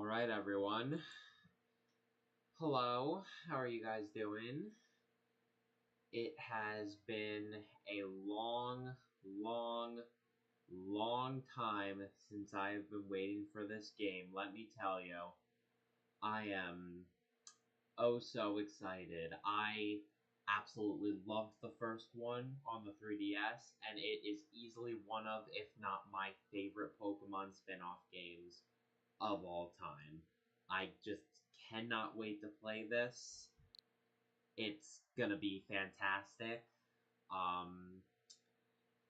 Alright, everyone. Hello, how are you guys doing? It has been a long time since I've been waiting for this game, let me tell you. I am oh so excited. I absolutely loved the first one on the 3DS, and it is easily one of, if not my favorite Pokemon spin-off games of all time. I just cannot wait to play this. It's gonna be fantastic.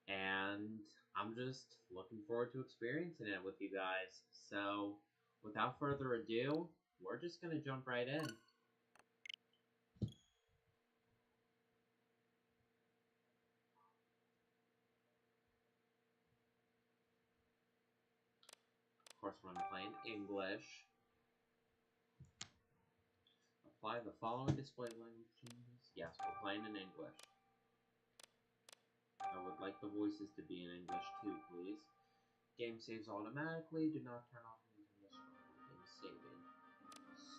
And I'm just looking forward to experiencing it with you guys. So, without further ado, we're just gonna jump right in. Of course, we're gonna play in English. Apply the following display language changes. Yes, we're playing in English. I would like the voices to be in English too, please. Game saves automatically. Do not turn off the game saving.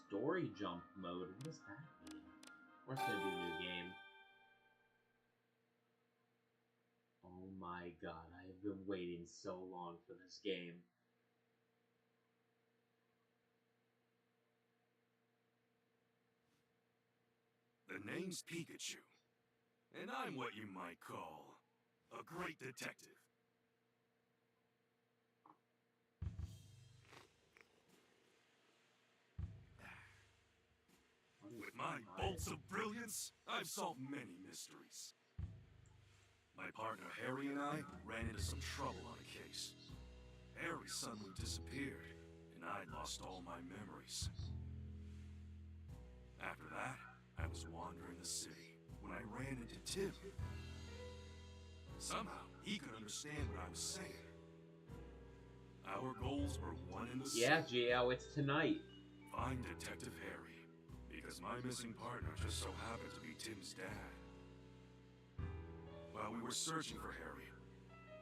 Story jump mode? What does that mean? We're just gonna do new game. Oh my god, I have been waiting so long for this game. The name's Pikachu, and I'm what you might call a great detective. With my bolts of brilliance, I've solved many mysteries. My partner Harry and I ran into some trouble on a case. Harry suddenly disappeared, and I lost all my memories. After that, I was wandering the city when I ran into Tim. Somehow, he could understand what I was saying. Our goals were one and the same. Yeah, Gio, it's tonight. Find Detective Harry, because my missing partner just so happened to be Tim's dad. While we were searching for Harry,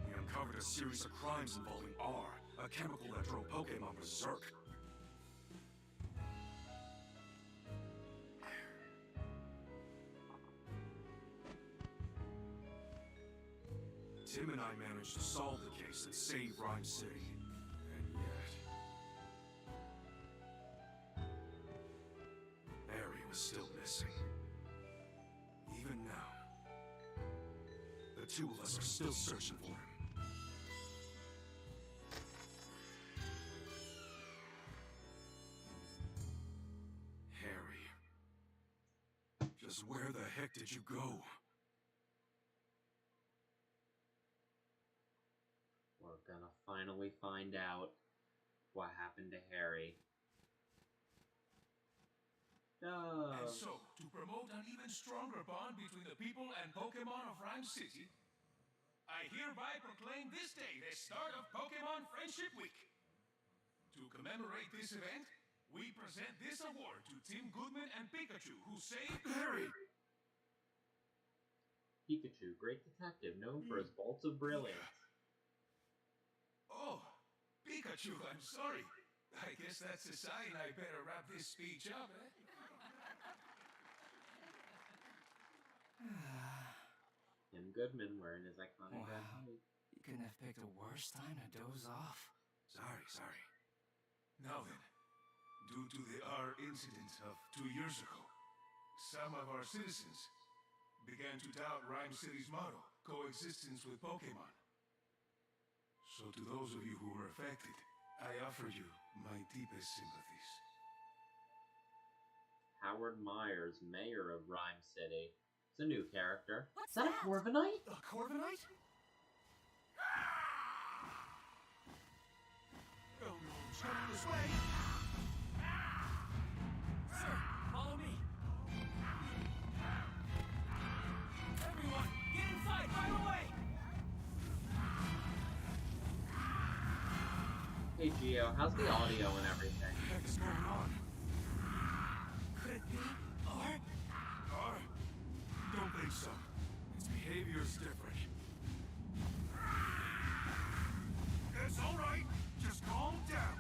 we uncovered a series of crimes involving R, a chemical that drove Pokemon berserk. Tim and I managed to solve the case and save Ryme City. And yet... Harry was still missing. Even now, the two of us are still searching for him. Harry. Just where the heck did you go? We're gonna finally find out what happened to Harry. No. And so, to promote an even stronger bond between the people and Pokemon of Ryme City, I hereby proclaim this day the start of Pokemon Friendship Week. To commemorate this event, we present this award to Tim Goodman and Pikachu, who saved Harry! Pikachu, great detective, known for his bolts of brilliance. Oh, Pikachu, I'm sorry. I guess that's a sign I better wrap this speech up, Tim Goodman wearing his iconic red hoodie. You couldn't have picked a worse time to doze off. Sorry. Now then, due to the R incident of 2 years ago, some of our citizens began to doubt Ryme City's motto, coexistence with Pokemon. So to those of you who were affected, I offer you my deepest sympathies. Howard Myers, mayor of Ryme City. It's a new character. What's Is that a Corviknight? A Corviknight? Oh, it's coming this way! Sir, follow me. Everyone, get inside right away! Hey Gio, how's the audio and everything? What the heck is going on? Could it be? Or? R? Don't think so. Its behavior is different. It's alright. Just calm down.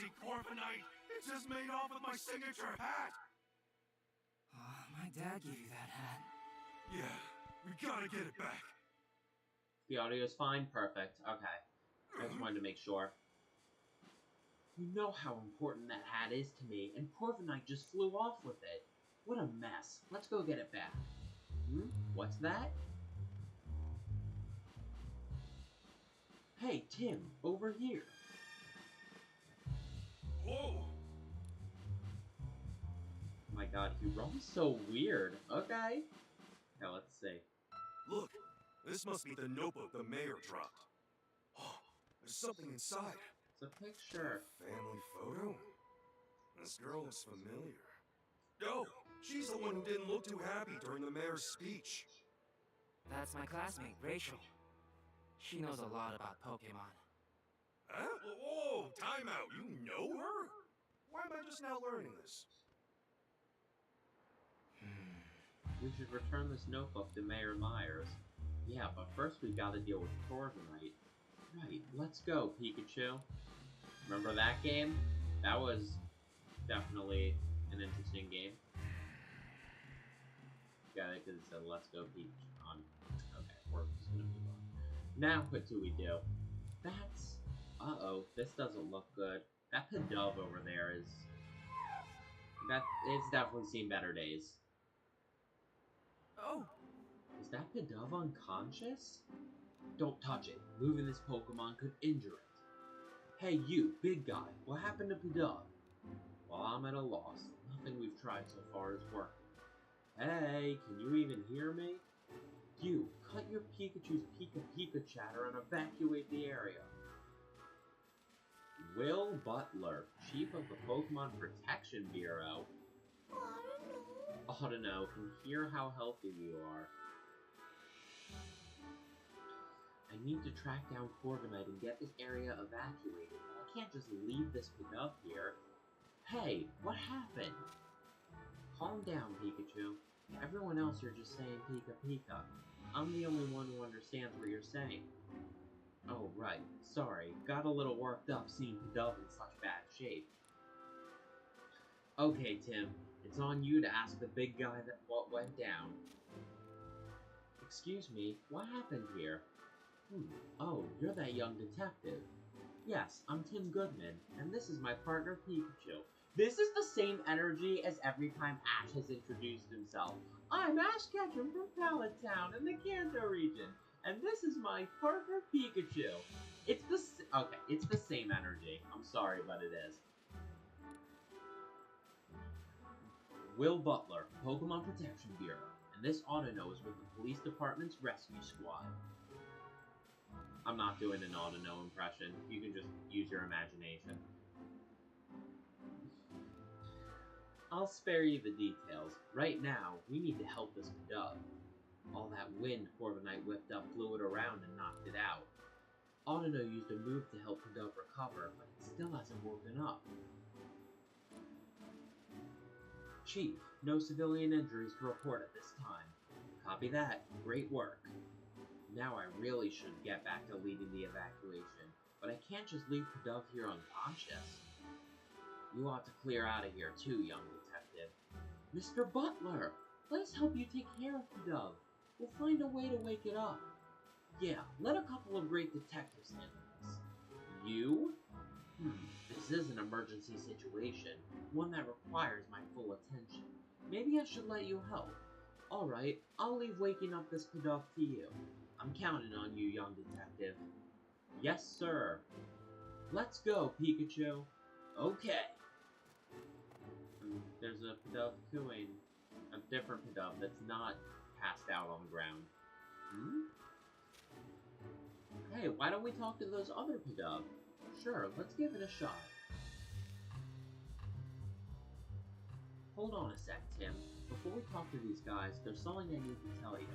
lousy Corviknight! It just made off with my signature hat! My dad gave you that hat. Yeah, we gotta get it back. The audio's fine, perfect. Okay. I just wanted to make sure. You know how important that hat is to me, and Corviknight just flew off with it. What a mess. Let's go get it back. What's that? Hey, Tim, over here. Whoa! Oh my god, he runs so weird. Okay. Now let's see. Look, this must be the notebook the mayor dropped. Oh, there's something inside. It's a picture. Family photo? This girl looks familiar. Oh, she's the one who didn't look too happy during the mayor's speech. That's my classmate, Rachel. She knows a lot about Pokemon. Huh? Whoa, time out. You know her? Why am I just now learning this? We should return this notebook to Mayor Myers. Yeah, but first we gotta deal with Corviknight. Right, let's go, Pikachu. Remember that game? That was definitely an interesting game. Got it, because it said, let's go, Pikachu. Okay, we're just gonna move on. Now, what do we do? That's... Uh-oh, this doesn't look good. That Pidove over there is... It's definitely seen better days. Oh! Is that Pidove unconscious? Don't touch it. Moving this Pokemon could injure it. Hey you, big guy, what happened to Pidove? Well, I'm at a loss. Nothing we've tried so far is working. Hey, can you even hear me? You, cut your Pikachu's Pika chatter and evacuate the area. Will Butler, Chief of the Pokemon Protection Bureau. Autono can hear how healthy you are. I need to track down Corviknight and get this area evacuated. I can't just leave this Pidove here. Hey, what happened? Calm down, Pikachu. Everyone else are just saying Pika Pika. I'm the only one who understands what you're saying. Oh, right. Sorry. Got a little worked up seeing Pidove in such bad shape. Okay, Tim. It's on you to ask the big guy what went down. Excuse me, what happened here? Oh, you're that young detective. Yes, I'm Tim Goodman, and this is my partner Pikachu. This is the same energy as every time Ash has introduced himself. I'm Ash Ketchum from Pallet Town in the Kanto region, and this is my partner Pikachu. It's the same energy. I'm sorry, but it is. Will Butler, Pokemon Protection Bureau, and this Autono is with the police department's rescue squad. I'm not doing an Autono impression. You can just use your imagination. I'll spare you the details. Right now, we need to help this Pidove. All that wind Corviknight whipped up blew it around and knocked it out. Autono used a move to help Pidove recover, but it still hasn't woken up. Chief, no civilian injuries to report at this time. Copy that. Great work. Now I really should get back to leading the evacuation, but I can't just leave Pidove here unconscious. You ought to clear out of here too, young detective. Mr. Butler, let us help you take care of Pidove. We'll find a way to wake it up. Yeah, let a couple of great detectives handle this. You? This is an emergency situation, one that requires my full attention. Maybe I should let you help. Alright, I'll leave waking up this Pidove to you. I'm counting on you, young detective. Yes, sir. Let's go, Pikachu. Okay. There's a Pidove cooing. A different Pidove that's not passed out on the ground. Hey, why don't we talk to those other Pidove? Sure, let's give it a shot. Hold on a sec, Tim. Before we talk to these guys, there's something I need to tell you.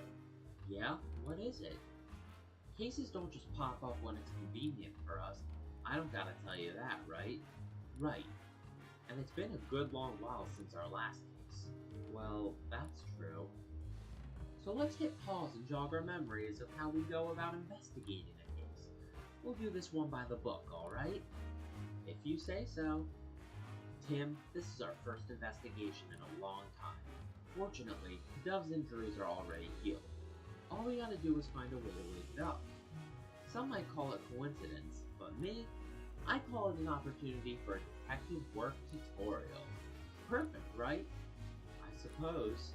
Yeah? What is it? Cases don't just pop up when it's convenient for us. I don't gotta tell you that, right? Right. And it's been a good long while since our last case. Well, that's true. So let's hit pause and jog our memories of how we go about investigating a case. We'll do this one by the book, alright? If you say so. Tim, this is our first investigation in a long time. Fortunately, Dove's injuries are already healed. All we gotta do is find a way to wake it up. Some might call it coincidence, but me, I call it an opportunity for a detective work tutorial. Perfect, right? I suppose.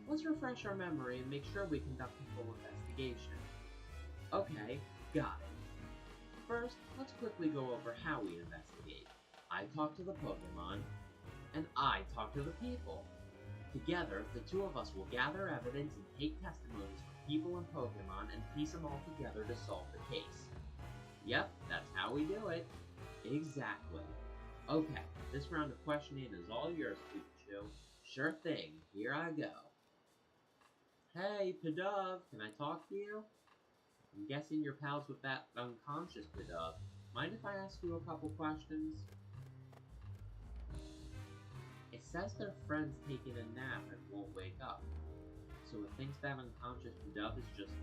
Let's refresh our memory and make sure we conduct a full investigation. Okay, got it. First, let's quickly go over how we investigate. I talk to the Pokemon, and I talk to the people. Together, the two of us will gather evidence and take testimonies from people and Pokemon and piece them all together to solve the case. Yep, that's how we do it. Exactly. Okay, this round of questioning is all yours, Pikachu. Sure thing, here I go. Hey, Pidove, can I talk to you? I'm guessing you're pals with that unconscious Pidove. Mind if I ask you a couple questions? It says their friend's taking a nap and won't wake up. So it thinks that unconscious Pidove is just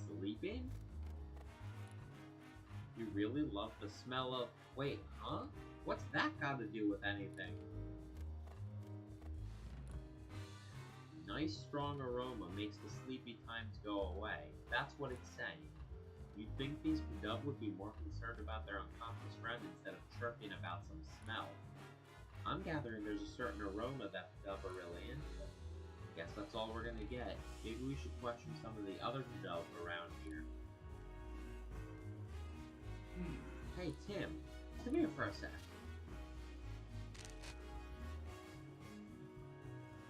sleeping? You really love the smell of... Wait, huh? What's that got to do with anything? Nice strong aroma makes the sleepy times go away. That's what it's saying. You'd think these Pidove would be more concerned about their unconscious friend instead of chirping about some smell. I'm gathering there's a certain aroma that Pidove are really into. Guess that's all we're gonna get. Maybe we should question some of the other Pidove around here. Hey, Tim. Come here for a sec.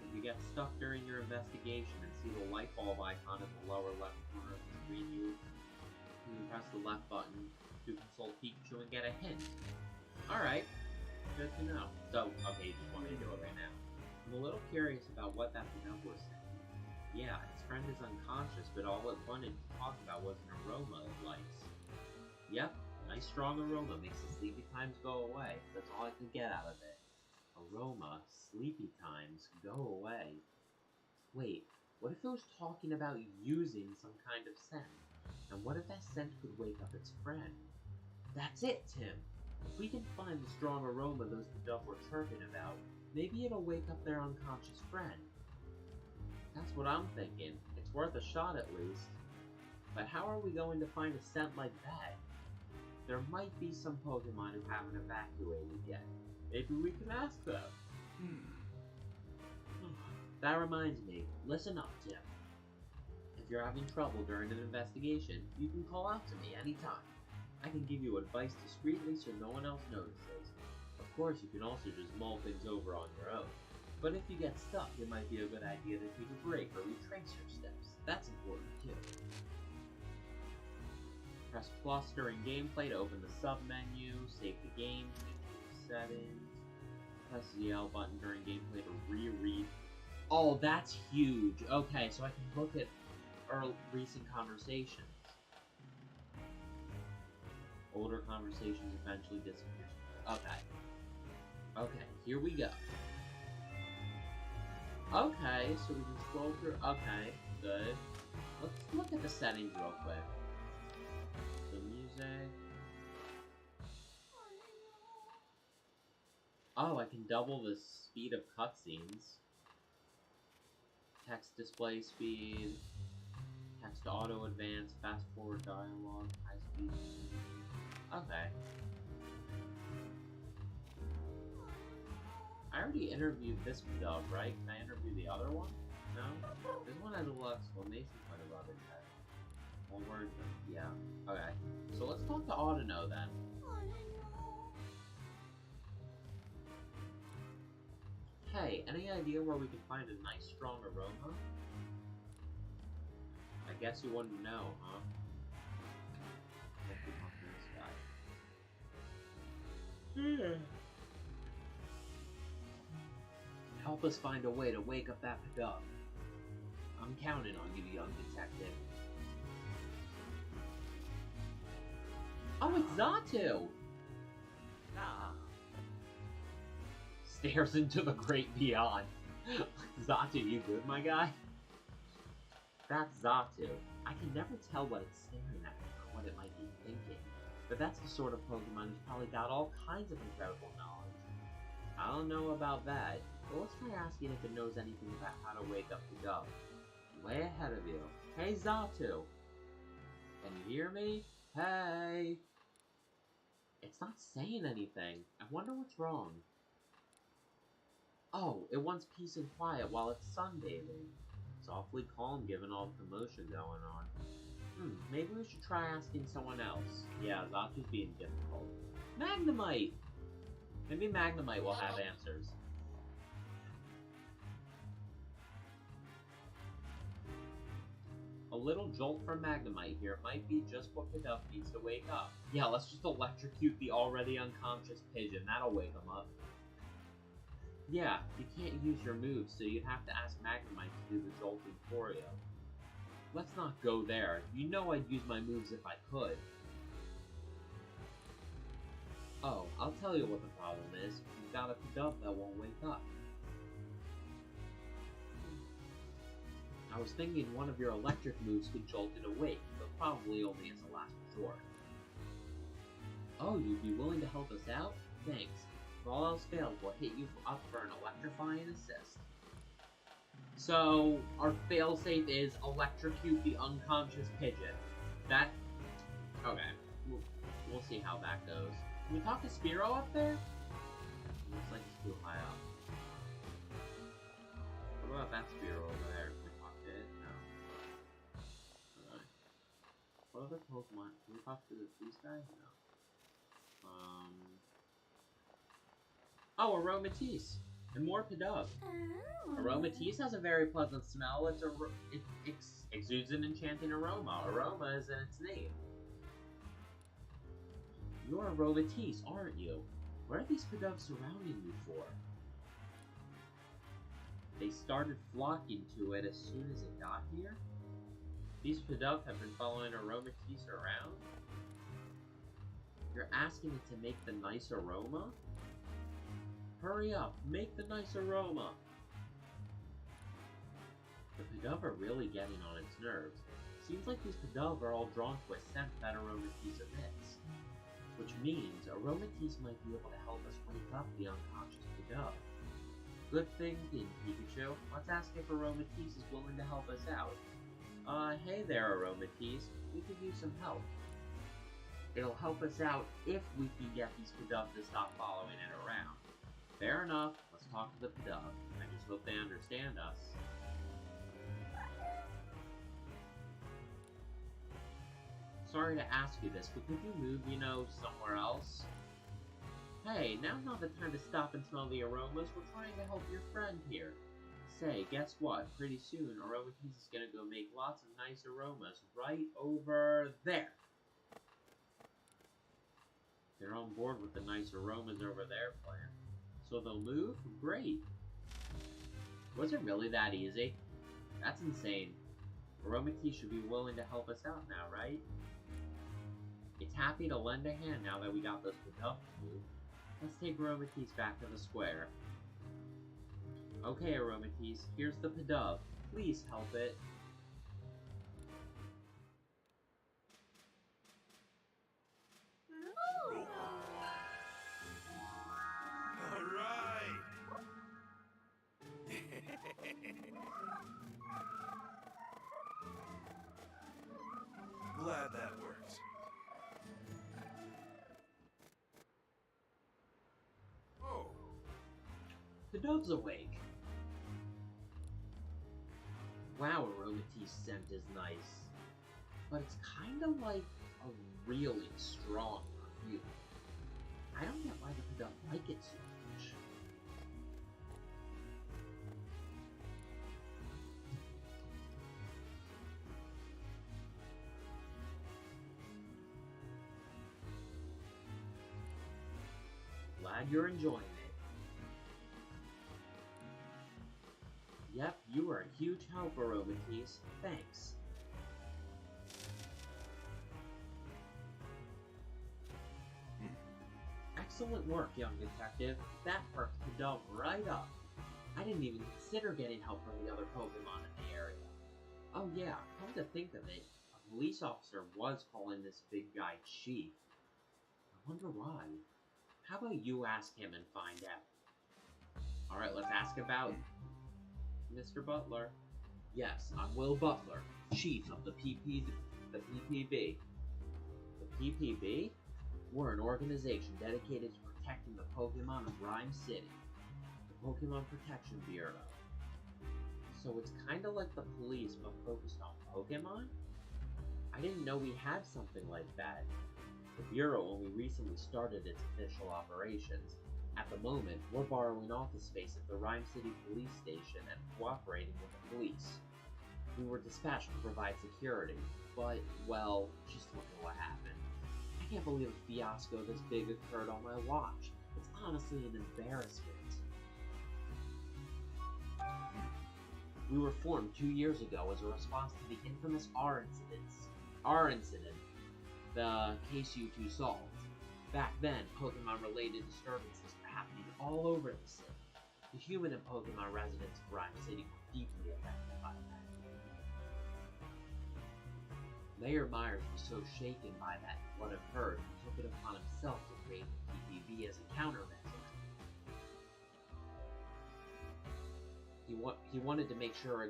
If you get stuck during your investigation and see the light bulb icon in the lower left corner of the screen, you can press the left button to consult Pikachu and get a hint. Alright, good to know. So, okay, you just want me to do it right now. I'm a little curious about what that Pidove was saying. Yeah, his friend is unconscious, but all it wanted to talk about was an aroma it likes. Yep, nice strong aroma makes the sleepy times go away. That's all I can get out of it. Aroma, sleepy times, go away. Wait, what if it was talking about using some kind of scent? And what if that scent could wake up its friend? That's it, Tim! If we can find the strong aroma those Pidove were chirping about, maybe it'll wake up their unconscious friend. That's what I'm thinking. It's worth a shot at least. But how are we going to find a scent like that? There might be some Pokemon who haven't evacuated yet. Maybe we can ask them. That reminds me, listen up, Tim. If you're having trouble during an investigation, you can call out to me anytime. I can give you advice discreetly so no one else notices. Of course, you can also just mull things over on your own. But if you get stuck, it might be a good idea to take a break or retrace your steps. That's important too. Press plus during gameplay to open the sub-menu, save the game, change the settings. Press the L button during gameplay to reread. Oh, that's huge! Okay, so I can look at recent conversations. Older conversations eventually disappear. Okay. Okay, here we go. Okay, so we can scroll through. Okay, good. Let's look at the settings real quick. The music. Oh, I can double the speed of cutscenes. Text display speed. Text auto advance, fast forward dialogue, high speed. Okay. I already interviewed this Pidove, right? Can I interview the other one? No? This one has a little exclamation point above its head. One word? Yeah. Okay. So let's talk to Audino then. Hey, any idea where we can find a nice strong aroma? I guess you wouldn't know, huh? Let's talk to this guy. Help us find a way to wake up that Pidove. I'm counting on you, young detective. Oh, it's Xatu! Nah. Stares into the great beyond. Xatu, you good, my guy? That's Xatu. I can never tell what it's staring at or what it might be thinking. But that's the sort of Pokemon who's probably got all kinds of incredible knowledge. I don't know about that, but let's try asking if it knows anything about how to wake up the dove. Way ahead of you. Hey, Xatu! Can you hear me? Hey! It's not saying anything. I wonder what's wrong. Oh, it wants peace and quiet while it's sunbathing. It's awfully calm given all the commotion going on. Maybe we should try asking someone else. Yeah, Xatu's being difficult. Magnemite! Maybe Magnemite will have answers. A little jolt from Magnemite here might be just what Pidove needs to wake up. Yeah, let's just electrocute the already unconscious pigeon. That'll wake him up. Yeah, you can't use your moves, so you'd have to ask Magnemite to do the jolting for you. Let's not go there. You know I'd use my moves if I could. Oh, I'll tell you what the problem is. You've got a Pidove that won't wake up. I was thinking one of your electric moves could jolt it awake, but probably only as a last resort. Oh, you'd be willing to help us out? Thanks. If all else fails, we'll hit you up for an electrifying assist. So, our failsafe is electrocute the unconscious pigeon. That... okay. We'll see how that goes. Can we talk to Spearow up there? Looks like it's too high up. What about that Spearow over there? Can we talk to it? No. Okay. What other Pokemon? Can we talk to these guys? No. Oh, Aromatisse! And more Pidove. Oh. Aromatisse has a very pleasant smell. It exudes an enchanting aroma. Aroma is in its name. You're Aromatisse, aren't you? What are these Pidove surrounding you for? They started flocking to it as soon as it got here? These Pidove have been following Aromatisse around? You're asking it to make the nice aroma? Hurry up, make the nice aroma! The Pidove are really getting on its nerves. Seems like these Pidove are all drawn to a scent that Aromatisse emits. Which means Aromatisse might be able to help us wake up the unconscious Pidove. Good thinking, Pikachu. Let's ask if Aromatisse is willing to help us out. Hey there, Aromatisse. We could use some help. It'll help us out if we can get these Pidove to stop following it around. Fair enough. Let's talk to the Pidove. I just hope they understand us. Sorry to ask you this, but could you move, somewhere else? Hey, now's not the time to stop and smell the aromas. We're trying to help your friend here. Say, guess what? Pretty soon, Aromatisse is gonna go make lots of nice aromas right over there. They're on board with the nice aromas over their plan. So they'll move? Great. Was it really that easy? That's insane. Aromatisse should be willing to help us out now, right? It's happy to lend a hand now that we got those Pidove to move. Let's take Aromatisse back to the square. Okay, Aromatisse, here's the Pidove. Please help it. Glad that worked. Oh, Pidove's awake. Wow, Aromatisse's scent is nice. But it's kinda like a really strong perfume. I don't get why the Pidove like it so much. Glad you're enjoying it. Yep, you were a huge help, Aromatisse. Thanks. Excellent work, young detective. That perked Pidove right up. I didn't even consider getting help from the other Pokemon in the area. Oh yeah, come to think of it, a police officer was calling this big guy Chief. wonder why. How about you ask him and find out? Alright, let's ask about Mr. Butler. Yes, I'm Will Butler, chief of the PPB. The PPB? We're an organization dedicated to protecting the Pokemon of Ryme City. The Pokemon Protection Bureau. So it's kinda like the police, but focused on Pokemon? I didn't know we had something like that. The Bureau only recently started its official operations. At the moment, we're borrowing office space at the Ryme City Police Station and cooperating with the police. We were dispatched to provide security, but, well, just look at what happened. I can't believe a fiasco this big occurred on my watch. It's honestly an embarrassment. We were formed 2 years ago as a response to the infamous R incident, the case you two solved. Back then, Pokemon-related disturbances were happening all over the city. The human and Pokemon residents of Ryme City were deeply affected by that. Mayor Myers was so shaken by what occurred, he took it upon himself to create the PPB as a countermeasure. He wanted to make sure,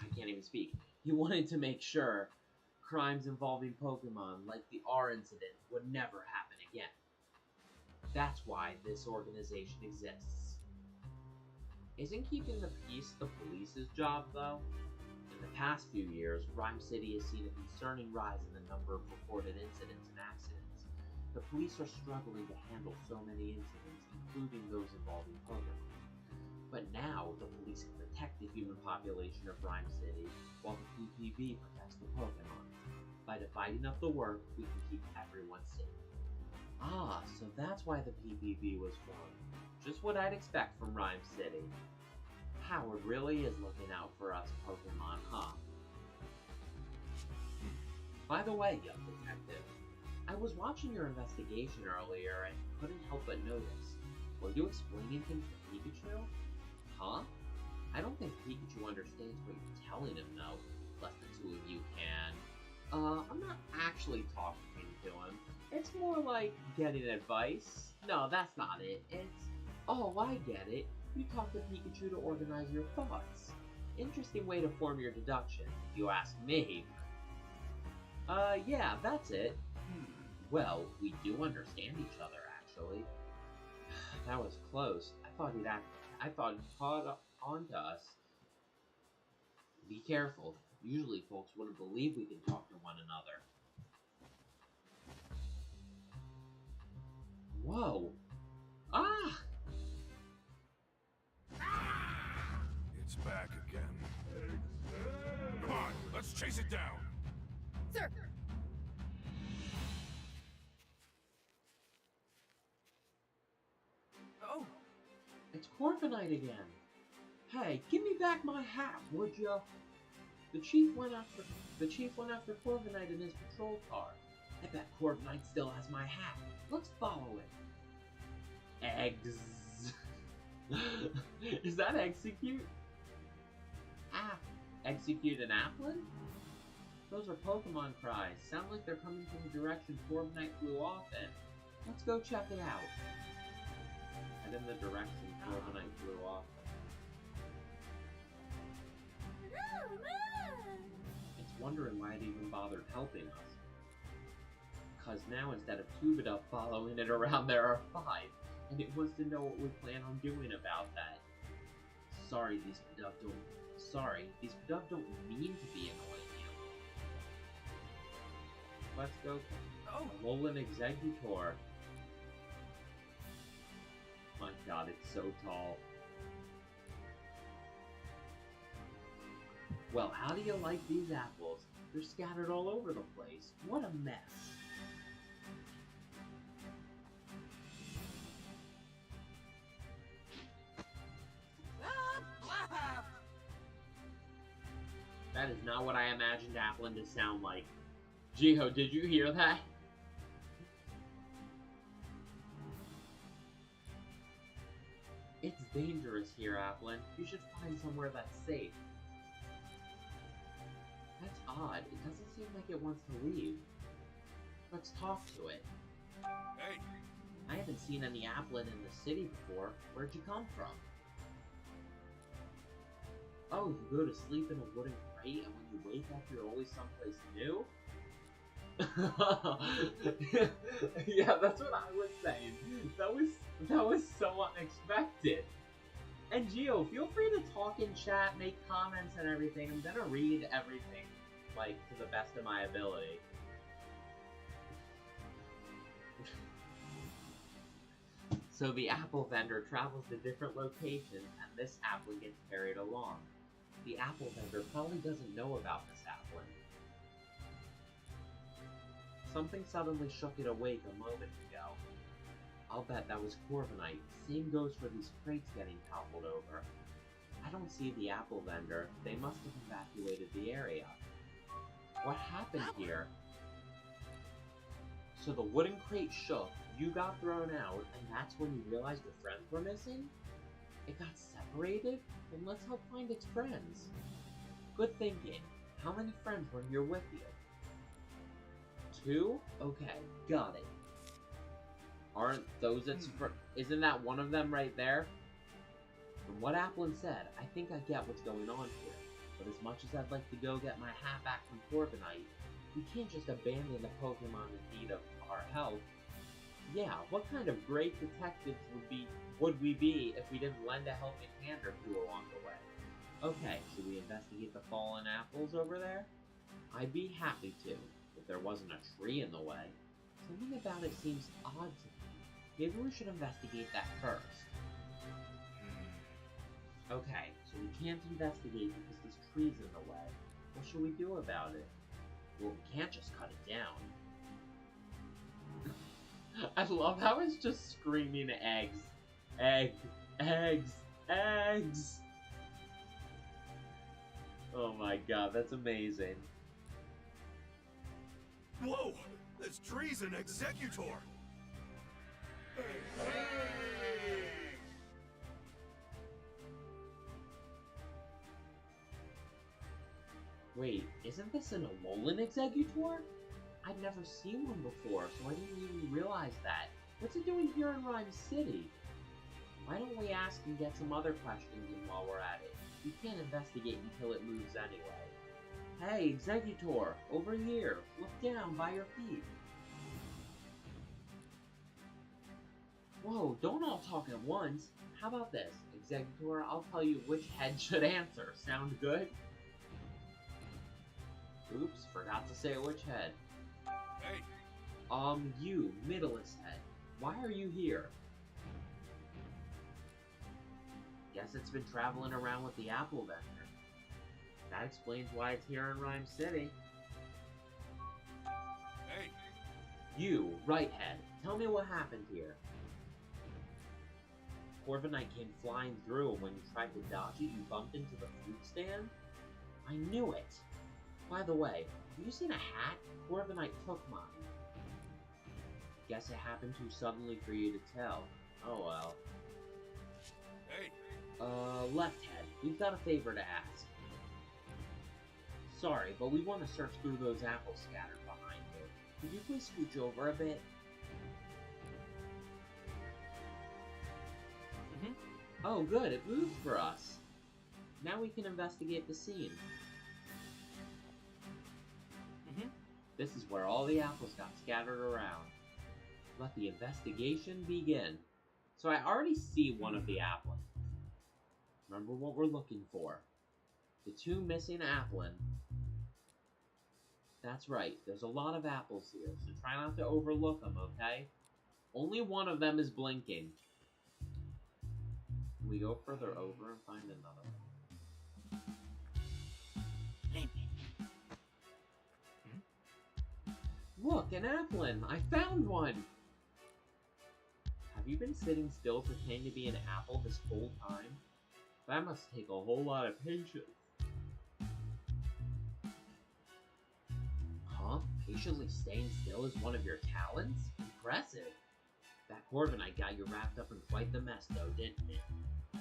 I can't even speak. He wanted to make sure crimes involving Pokemon, like the R incident, would never happen again. That's why this organization exists. Isn't keeping the peace the police's job, though? In the past few years, Ryme City has seen a concerning rise in the number of reported incidents and accidents. The police are struggling to handle so many incidents, including those involving Pokemon. But now, the police can protect the human population of Ryme City, while the PPB protects the Pokemon. By dividing up the work, we can keep everyone safe. Ah, so that's why the PPB was formed. Just what I'd expect from Ryme City. Howard really is looking out for us Pokemon, huh? By the way, young detective, I was watching your investigation earlier and couldn't help but notice. Were you explaining things to Pikachu? Huh? I don't think Pikachu understands what you're telling him, though. Less the two of you can. I'm not actually talking to him. It's more like getting advice. No, that's not it. It's... Oh, I get it. You talk to Pikachu to organize your thoughts. Interesting way to form your deduction, if you ask me. Yeah, that's it. Well, we do understand each other, actually. That was close. I thought he'd caught on to us. Be careful. Usually folks wouldn't believe we can talk to one another. Whoa! Ah! It's back again. Come on, let's chase it down. Sir! Oh, It's Corviknight again. Hey, give me back my hat, would ya? The chief went after Corviknight in his patrol car. I bet Corviknight still has my hat. Let's follow it. Eggs. Is that execute? Ah, execute an Applin? Those are Pokemon cries. Sound like they're coming from the direction Corviknight flew off in. Let's go check it out. Head in the direction Corviknight flew off. It's wondering why it even bothered helping us. Cause now instead of Tubida following it around, there are 5, and it wants to know what we plan on doing about that. Sorry, these Pidove don't mean to be annoying you. Let's go. oh, Alolan Exeggutor. My god, it's so tall. Well, how do you like these apples? They're scattered all over the place. What a mess. That is not what I imagined Applin to sound like. Jiho, did you hear that? It's dangerous here, Applin. You should find somewhere that's safe. That's odd. It doesn't seem like it wants to leave. Let's talk to it. Hey, I haven't seen any Applin in the city before. Where'd you come from? Oh, you go to sleep in a wooden crate, and when you wake up, you're always someplace new? Yeah, that's what I was saying. That was so unexpected. And Gio, feel free to talk in chat, make comments and everything. I'm gonna read everything, like, to the best of my ability. So the apple vendor travels to different locations, and this apple gets carried along. The apple vendor probably doesn't know about Miss Applin. Something suddenly shook it awake a moment ago. I'll bet that was Corviknight. Same goes for these crates getting toppled over. I don't see the apple vendor. They must have evacuated the area. What happened here? So the wooden crate shook, you got thrown out, and that's when you realized your friends were missing? It got separated? Then let's help find its friends. Good thinking. How many friends were here with you? 2? Okay, got it. Aren't those its isn't that one of them right there? From what Applin said, I think I get what's going on here. But as much as I'd like to go get my hat back from Corviknight, we can't just abandon the Pokemon in need of our help. Yeah, what kind of great detectives would we be if we didn't lend a helping hand or two along the way? Okay, should we investigate the fallen apples over there? I'd be happy to, if there wasn't a tree in the way. Something about it seems odd to me. Maybe we should investigate that first. Okay, so we can't investigate because this tree's in the way. What should we do about it? Well, we can't just cut it down. I love how it's just screaming eggs. Egg, eggs, eggs! Oh my god, that's amazing. whoa! This tree's an executor! Wait, isn't this an Alolan Executor? I'd never seen one before, so I didn't even realize that. What's it doing here in Ryme City? Why don't we ask and get some other questions in while we're at it? We can't investigate until it moves anyway. Hey, Executor, over here. Look down by your feet. Whoa, don't all talk at once. How about this? Executor, I'll tell you which head should answer. Sound good? Oops, forgot to say which head. Hey, You, middlest head. Why are you here? Guess it's been traveling around with the apple vendor. That explains why it's here in Ryme City. hey, You, right head. Tell me what happened here. Corviknight came flying through, and when you tried to dodge it, you bumped into the fruit stand? I knew it! By the way, have you seen a hat? Corviknight took mine. Guess it happened too suddenly for you to tell. Oh well. hey, Left head, we've got a favor to ask. Sorry, but we want to search through those apples scattered behind you. Could you please scooch over a bit? Oh good, it moved for us. Now we can investigate the scene. This is where all the apples got scattered around. Let the investigation begin. So I already see one of the apples. Remember what we're looking for. The 2 missing Applin. That's right, there's a lot of apples here, so try not to overlook them, okay? Only one of them is blinking. We go further over and find another one. Look, an Applin! I found one! Have you been sitting still pretending to be an apple this whole time? That must take a whole lot of patience. Huh? Patiently staying still is one of your talents? Impressive! That Corviknight got you wrapped up in quite the mess though, didn't it?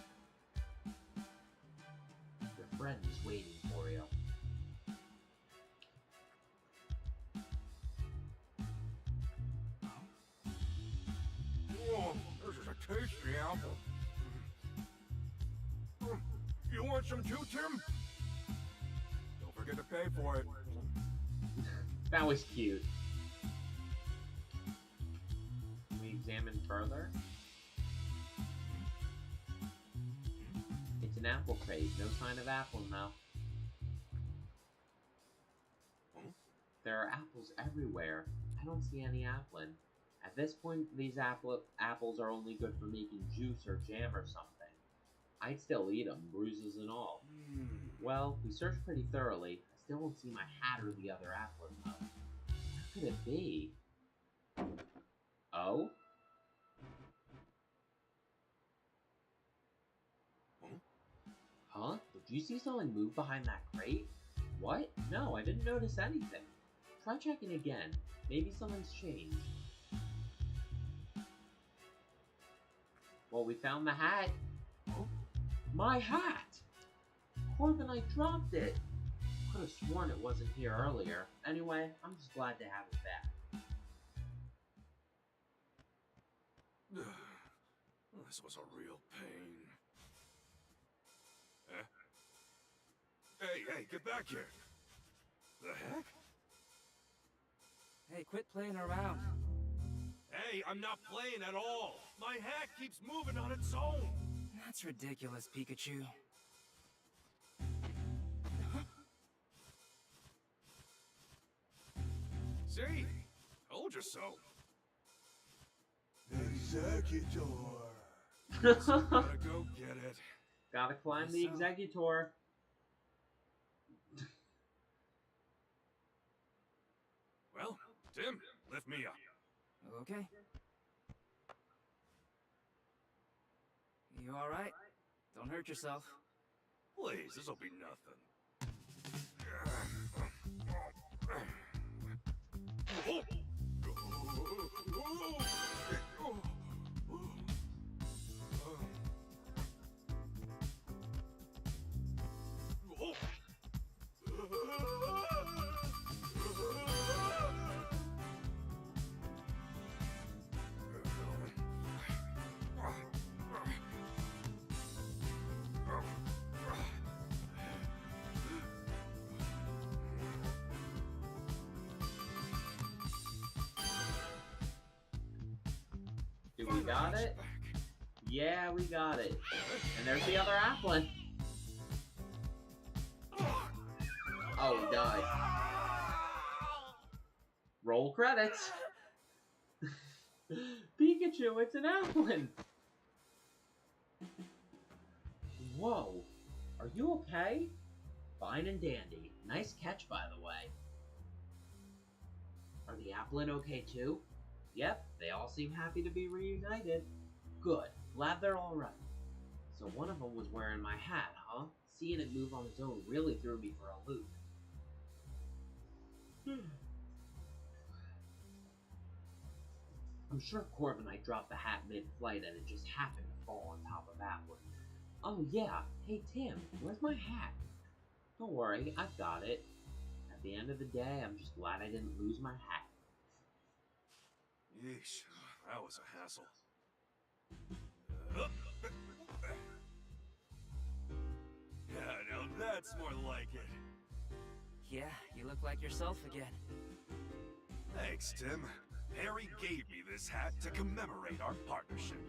Your friend is waiting for you. tasty apple. You want some too, Tim? Don't forget to pay for it. That was cute. Can we examine further? It's an apple crate. No sign of apple now. There are apples everywhere. I don't see any applin. At this point, these apples are only good for making juice or jam or something. I'd still eat them, bruises and all. Well, we searched pretty thoroughly. I still don't see my hat or the other applin, though. What could it be? Oh? Huh? Did you see someone move behind that crate? What? No, I didn't notice anything. Try checking again. Maybe someone's changed. Well, we found the hat. My hat! Corbin, I dropped it. Could have sworn it wasn't here earlier. Anyway, I'm just glad to have it back. This was a real pain. Hey, get back here! The heck? Hey, quit playing around. Hey, I'm not playing at all! My hat keeps moving on its own! That's ridiculous, Pikachu. See? Told you so. Executor. Gotta go get it. Gotta climb the Executor. Well, Tim, lift me up. Okay. You alright? Don't hurt yourself. Please, this'll be nothing. We got it? Yeah, we got it. And there's the other applin. Oh, die. Roll credits. Pikachu, it's an applin. Whoa. Are you okay? Fine and dandy. Nice catch, by the way. Are the applin okay, too? Yep, they all seem happy to be reunited. Good, glad they're all right. So one of them was wearing my hat, huh? Seeing it move on its own really threw me for a loop. I'm sure Corbin and I dropped the hat mid-flight and it just happened to fall on top of Applin. Oh yeah, hey Tim, where's my hat? Don't worry, I've got it. At the end of the day, I'm just glad I didn't lose my hat. Yeesh, that was a hassle. Yeah, now that's more like it. Yeah, you look like yourself again. Thanks, Tim. Harry gave me this hat to commemorate our partnership.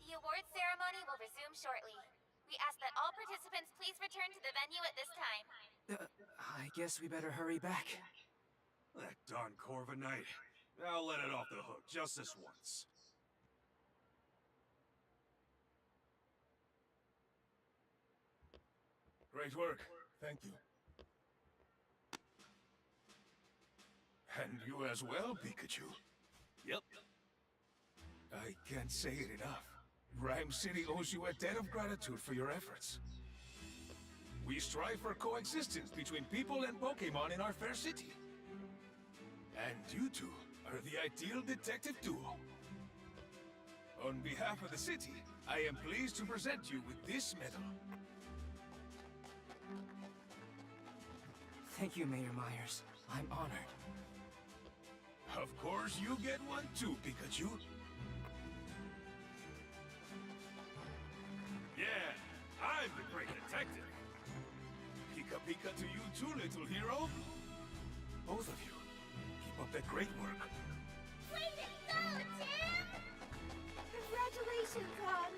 The awards ceremony will resume shortly. We ask that all participants please return to the venue at this time. I guess we better hurry back. That darn Corviknight. I'll let it off the hook just this once. Great work. Thank you. And you as well, Pikachu. Yep. I can't say it enough. Ryme City owes you a debt of gratitude for your efforts. We strive for coexistence between people and Pokémon in our fair city. And you two are the ideal detective duo. On behalf of the city, I am pleased to present you with this medal. Thank you, Mayor Myers. I'm honored. Of course, you get one too, Pikachu. Pika to you too, little hero. Both of you, keep up that great work. Way to go, Tim! Congratulations, Ron!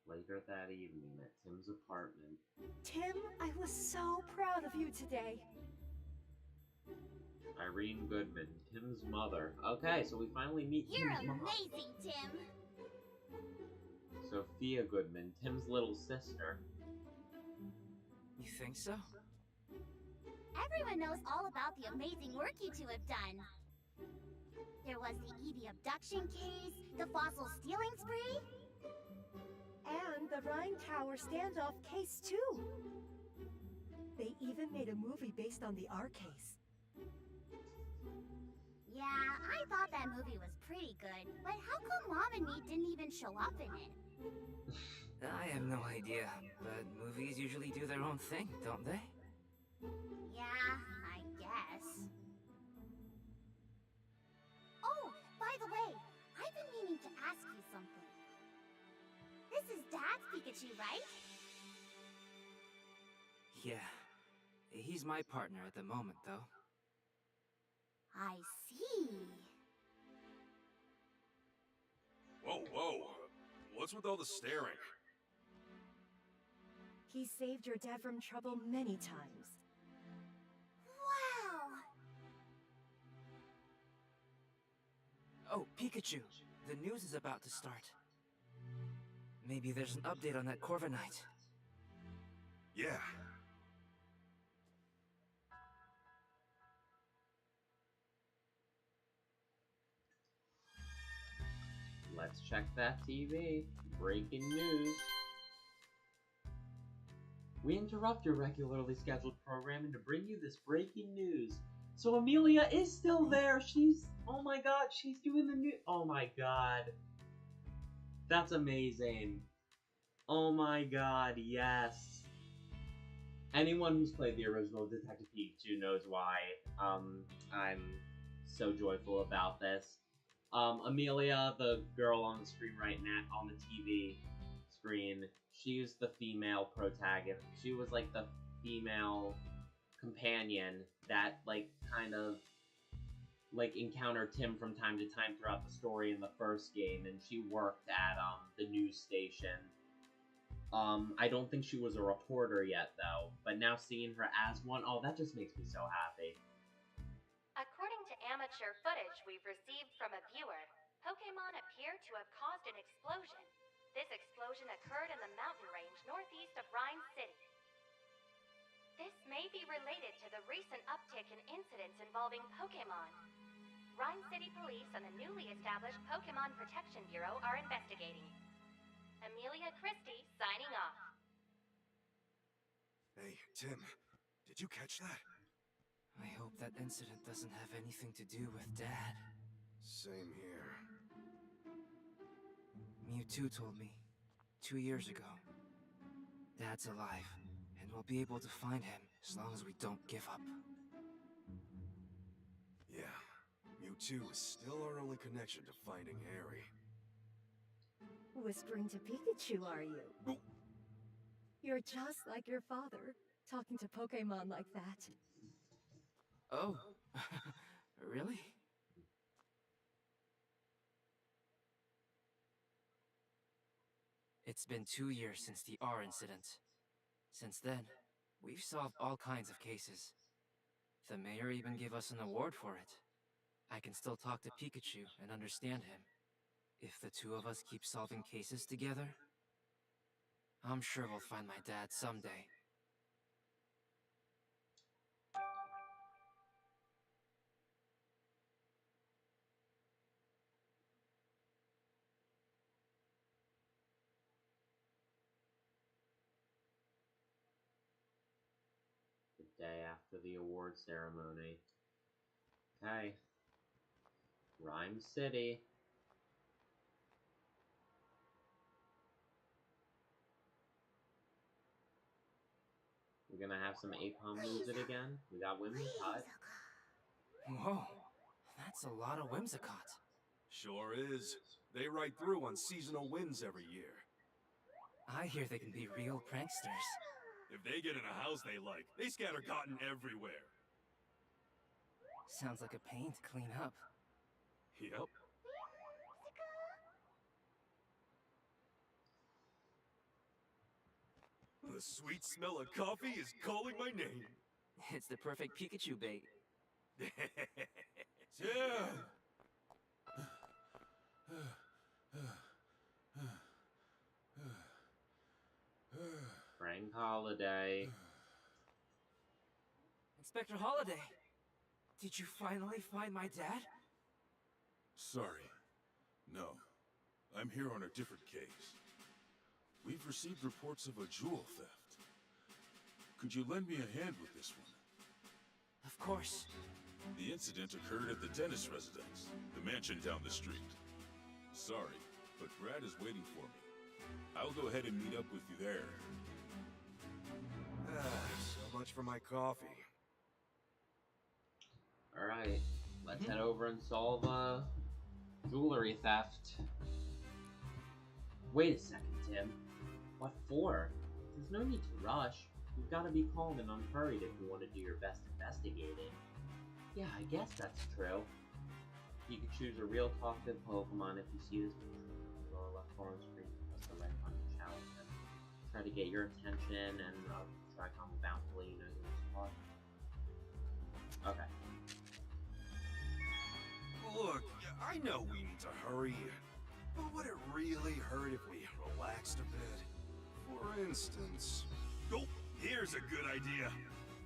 Later that evening at Tim's apartment. Tim, I was so proud of you today. Irene Goodman, Tim's mother. Okay, so we finally meet You're Tim's mom. amazing, Tim! Sophia Goodman, Tim's little sister. You think so? Everyone knows all about the amazing work you two have done. There was the Evie abduction case, the fossil stealing spree. And the Ryme Tower standoff case, too. They even made a movie based on the R case. Yeah, I thought that movie was pretty good, but how come Mom and me didn't even show up in it? I have no idea, but movies usually do their own thing, don't they? Yeah, I guess. Oh, by the way, I've been meaning to ask you something. This is Dad's Pikachu, right? Yeah. He's my partner at the moment, though. I see. Whoa, whoa. What's with all the staring? He saved your dad from trouble many times. Wow! Oh, Pikachu. The news is about to start. Maybe there's an update on that Corviknight. Yeah. Let's check that TV. Breaking news. We interrupt your regularly scheduled programming to bring you this breaking news. So Amelia is still there. Oh my god, she's doing the new. Oh my god. That's amazing. Oh my god, yes. Anyone who's played the original Detective Pikachu knows why. I'm so joyful about this. Amelia, the girl on the screen right now, on the TV screen, she's the female protagonist. She was like the female companion that kind of encountered Tim from time to time throughout the story in the first game, and she worked at the news station. I don't think she was a reporter yet though, but now seeing her as one, oh, that just makes me so happy. According to amateur footage we've received from a viewer, Pokémon appear to have caused an explosion. This explosion occurred in the mountain range northeast of Ryme City. This may be related to the recent uptick in incidents involving Pokémon. Ryme City Police and the newly established Pokémon Protection Bureau are investigating. Amelia Christie signing off. Hey, Tim, did you catch that? I hope that incident doesn't have anything to do with Dad. Same here. Mewtwo told me 2 years ago. Dad's alive, and we'll be able to find him as long as we don't give up. Yeah, Mewtwo is still our only connection to finding Harry. Whispering to Pikachu, are you? Oh. You're just like your father, talking to Pokémon like that. Oh, really? It's been 2 years since the R incident. Since then, we've solved all kinds of cases. The mayor even gave us an award for it. I can still talk to Pikachu and understand him. If the two of us keep solving cases together, I'm sure we'll find my dad someday. The day after the award ceremony. Okay. Ryme City. We're gonna have some Apom lose it again. We got Whimsicott. Whoa, that's a lot of Whimsicott. Sure is. They ride through on seasonal winds every year. I hear they can be real pranksters. If they get in a house they like, they scatter cotton everywhere. Sounds like a pain to clean up. Yep. The sweet smell of coffee is calling my name. It's the perfect Pikachu bait. Tim! Frank Holiday. Inspector Holiday, did you finally find my dad? Sorry. No. I'm here on a different case. We've received reports of a jewel theft. Could you lend me a hand with this one? Of course. The incident occurred at the Dennis residence, the mansion down the street. Sorry, but Brad is waiting for me. I'll go ahead and meet up with you there. So much for my coffee. Alright, let's head over and solve jewelry theft. Wait a second, Tim. What for? There's no need to rush. You've got to be calm and unhurried if you want to do your best investigating. Yeah, I guess that's true. Pikachu's a real talkative Pokemon. If you see this lower left corner screen, press the right button to challenge him. Try to get your attention and try to come bountifully, you know your spot. Okay. Look, I know we need to hurry, but would it really hurt if we relaxed a bit? For instance... Oh, here's a good idea.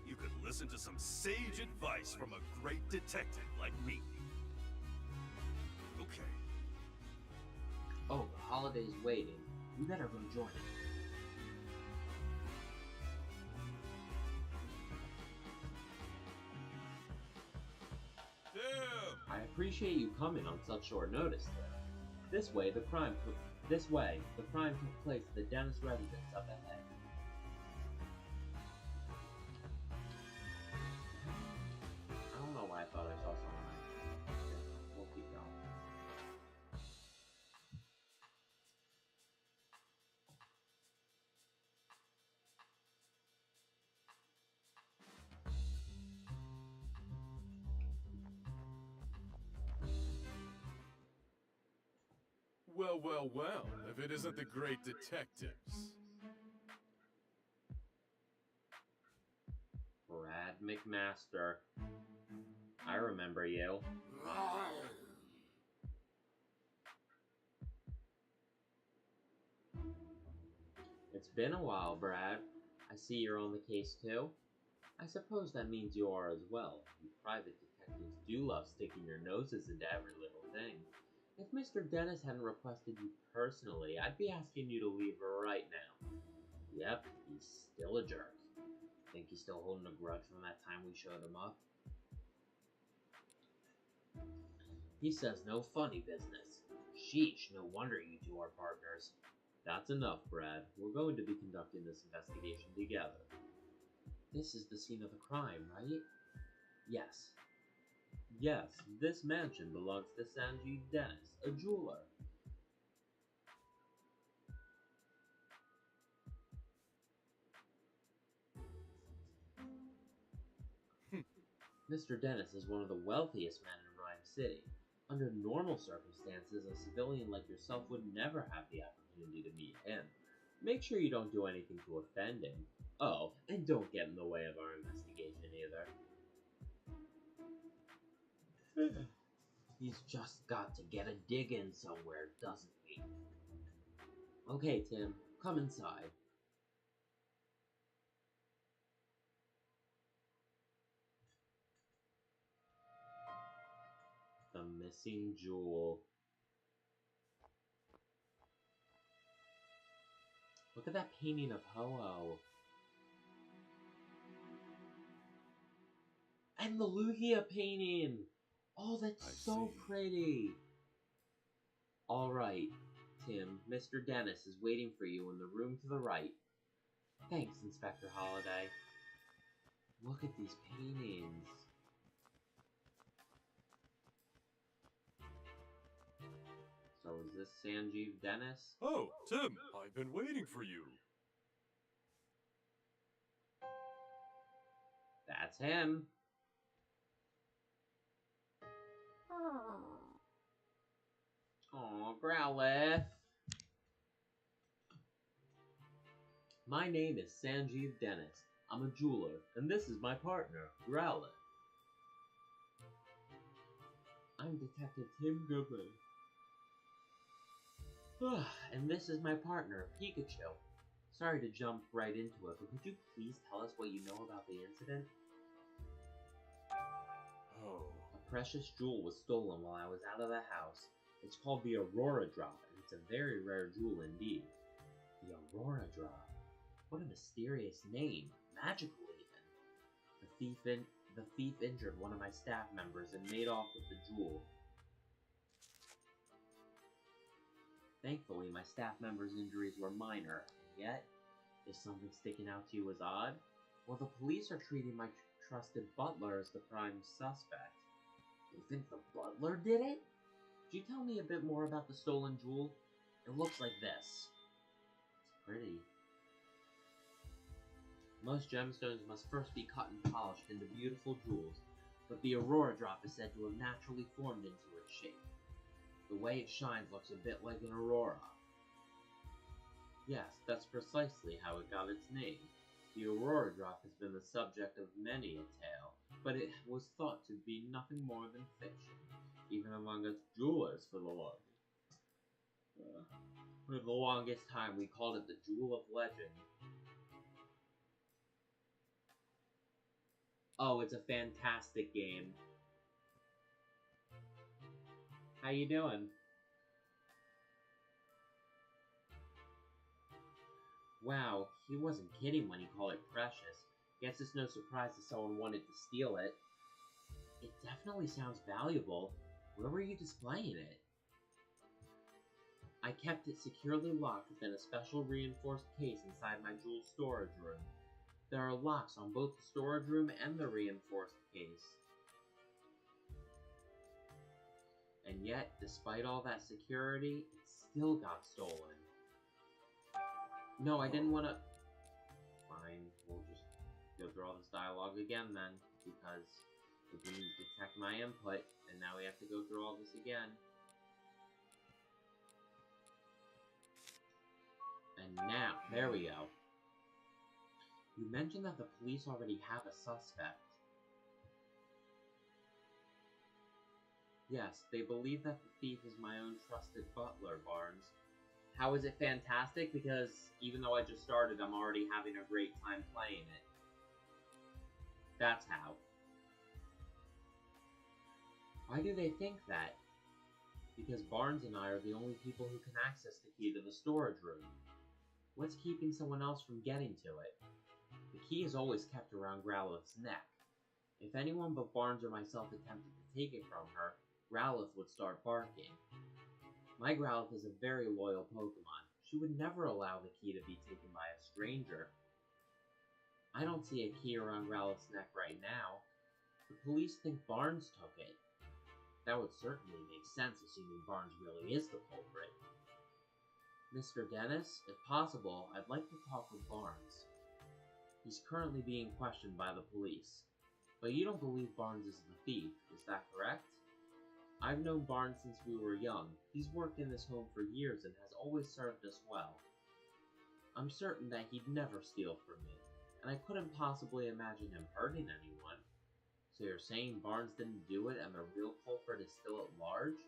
You could listen to some sage advice from a great detective like me. Okay. Oh, the holiday's waiting. We better go join him. Tim! I appreciate you coming on such short notice, though. This way, the crime took place at the Dennis residence up ahead. I don't know why I thought I saw someone. We'll keep going. Well, well, well, if it isn't the great detectives. Brad McMaster. I remember you. It's been a while, Brad. I see you're on the case too. I suppose that means you are as well. You private detectives do love sticking your noses into every little thing. If Mr. Dennis hadn't requested you personally, I'd be asking you to leave right now. Yep, he's still a jerk. Think he's still holding a grudge from that time we showed him up? He says no funny business. Sheesh, no wonder you two are partners. That's enough, Brad. We're going to be conducting this investigation together. This is the scene of the crime, right? Yes. Yes, this mansion belongs to Sanjeev Dennis, a jeweler. Mr. Dennis is one of the wealthiest men in Ryme City. Under normal circumstances, a civilian like yourself would never have the opportunity to meet him. Make sure you don't do anything to offend him. Oh, and don't get in the way of our investigation either. He's just got to get a dig in somewhere, doesn't he? Okay, Tim, come inside. The missing jewel. Look at that painting of Ho-Oh. And the Lugia painting! Oh, that's so pretty! Alright, Tim, Mr. Dennis is waiting for you in the room to the right. Thanks, Inspector Holiday. Look at these paintings. So is this Sanjeev Dennis? Oh, Tim, I've been waiting for you. That's him. Aw, Growlithe. My name is Sanjeev Dennis. I'm a jeweler, and this is my partner, Growlithe. I'm Detective Tim Goodman. And this is my partner, Pikachu. Sorry to jump right into it, but could you please tell us what you know about the incident? Oh. A precious jewel was stolen while I was out of the house. It's called the Aurora Drop, and it's a very rare jewel indeed. The Aurora Drop? What a mysterious name. Magical even. The thief injured one of my staff members and made off with the jewel. Thankfully, my staff member's injuries were minor, and yet, is something sticking out to you as odd? Well, the police are treating my trusted butler as the prime suspect. You think the butler did it? Could you tell me a bit more about the stolen jewel? It looks like this. It's pretty. Most gemstones must first be cut and polished into beautiful jewels, but the Aurora Drop is said to have naturally formed into its shape. The way it shines looks a bit like an aurora. Yes, that's precisely how it got its name. The Aurora Drop has been the subject of many a tale, but it was thought to be nothing more than fiction, even among us jewelers for the longest time we called it the Jewel of Legend. Oh, it's a fantastic game. How you doing? Wow, he wasn't kidding when he called it precious. Guess it's no surprise that someone wanted to steal it. It definitely sounds valuable. Where were you displaying it? I kept it securely locked within a special reinforced case inside my jewel storage room. There are locks on both the storage room and the reinforced case. And yet, despite all that security, it still got stolen. No, I didn't want to... Fine, we'll just go through all this dialogue again then, because it didn't detect my input, and now we have to go through all this again. And now, there we go. You mentioned that the police already have a suspect. Yes, they believe that the thief is my own trusted butler, Barnes. How is it fantastic? Because even though I just started, I'm already having a great time playing it. That's how. Why do they think that? Because Barnes and I are the only people who can access the key to the storage room. What's keeping someone else from getting to it? The key is always kept around Growlithe's neck. If anyone but Barnes or myself attempted to take it from her, Growlithe would start barking. My Growlithe is a very loyal Pokemon. She would never allow the key to be taken by a stranger. I don't see a key around Growlithe's neck right now. The police think Barnes took it. That would certainly make sense, assuming Barnes really is the culprit. Mr. Dennis, if possible, I'd like to talk with Barnes. He's currently being questioned by the police. But you don't believe Barnes is the thief, is that correct? I've known Barnes since we were young. He's worked in this home for years and has always served us well. I'm certain that he'd never steal from me, and I couldn't possibly imagine him hurting anyone. So you're saying Barnes didn't do it and the real culprit is still at large?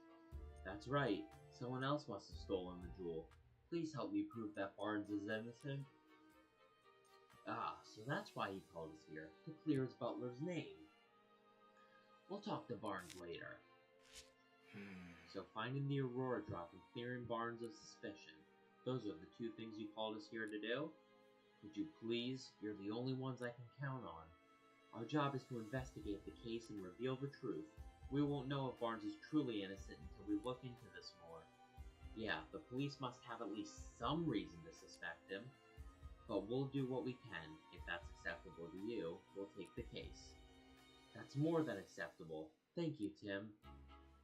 That's right. Someone else must have stolen the jewel. Please help me prove that Barnes is innocent. Ah, so that's why he called us here, to clear his butler's name. We'll talk to Barnes later. So finding the Aurora Drop and clearing Barnes of suspicion, those are the two things you called us here to do? Would you please? You're the only ones I can count on. Our job is to investigate the case and reveal the truth. We won't know if Barnes is truly innocent until we look into this more. Yeah, the police must have at least some reason to suspect him. but we'll do what we can. If that's acceptable to you, we'll take the case. That's more than acceptable. Thank you, Tim.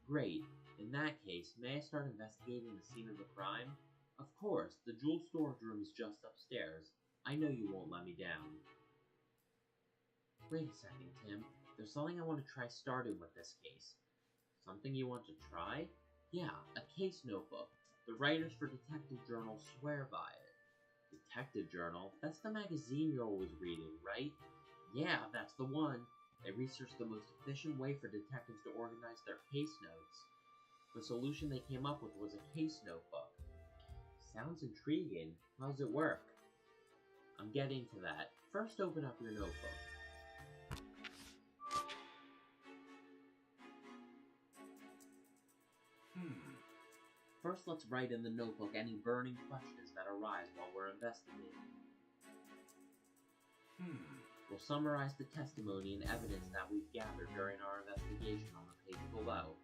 Great. In that case, may I start investigating the scene of the crime? Of course, the jewel storage room is just upstairs. I know you won't let me down. Wait a second, Tim. There's something I want to try starting with this case. Something you want to try? Yeah, a case notebook. The writers for Detective Journal swear by it. Detective Journal? That's the magazine you're always reading, right? Yeah, that's the one. They researched the most efficient way for detectives to organize their case notes. The solution they came up with was a case notebook. Sounds intriguing. How's it work? I'm getting to that. First, open up your notebook. First, let's write in the notebook any burning questions that arise while we're investigating. We'll summarize the testimony and evidence that we've gathered during our investigation on the page below.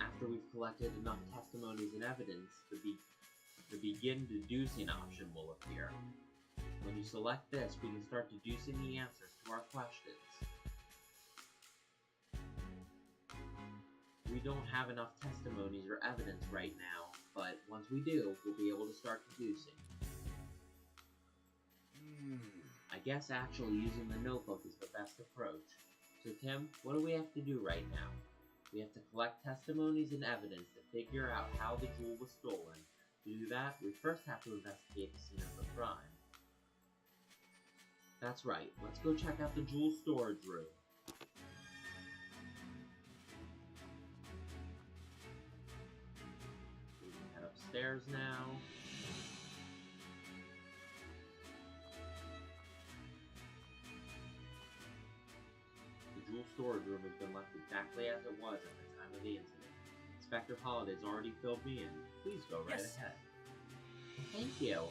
After we've collected enough testimonies and evidence, the begin deducing option will appear. When you select this, we can start deducing the answers to our questions. We don't have enough testimonies or evidence right now, but once we do, we'll be able to start deducing. I guess actually using the notebook is the best approach. So Tim, what do we have to do right now? We have to collect testimonies and evidence to figure out how the jewel was stolen. To do that, we first have to investigate the scene of the crime. That's right, let's go check out the jewel storage room. We can head upstairs now. The jewel storage room has been left exactly as it was at the time of the incident. Inspector Holliday's already filled me in. Please go right ahead. Thank you.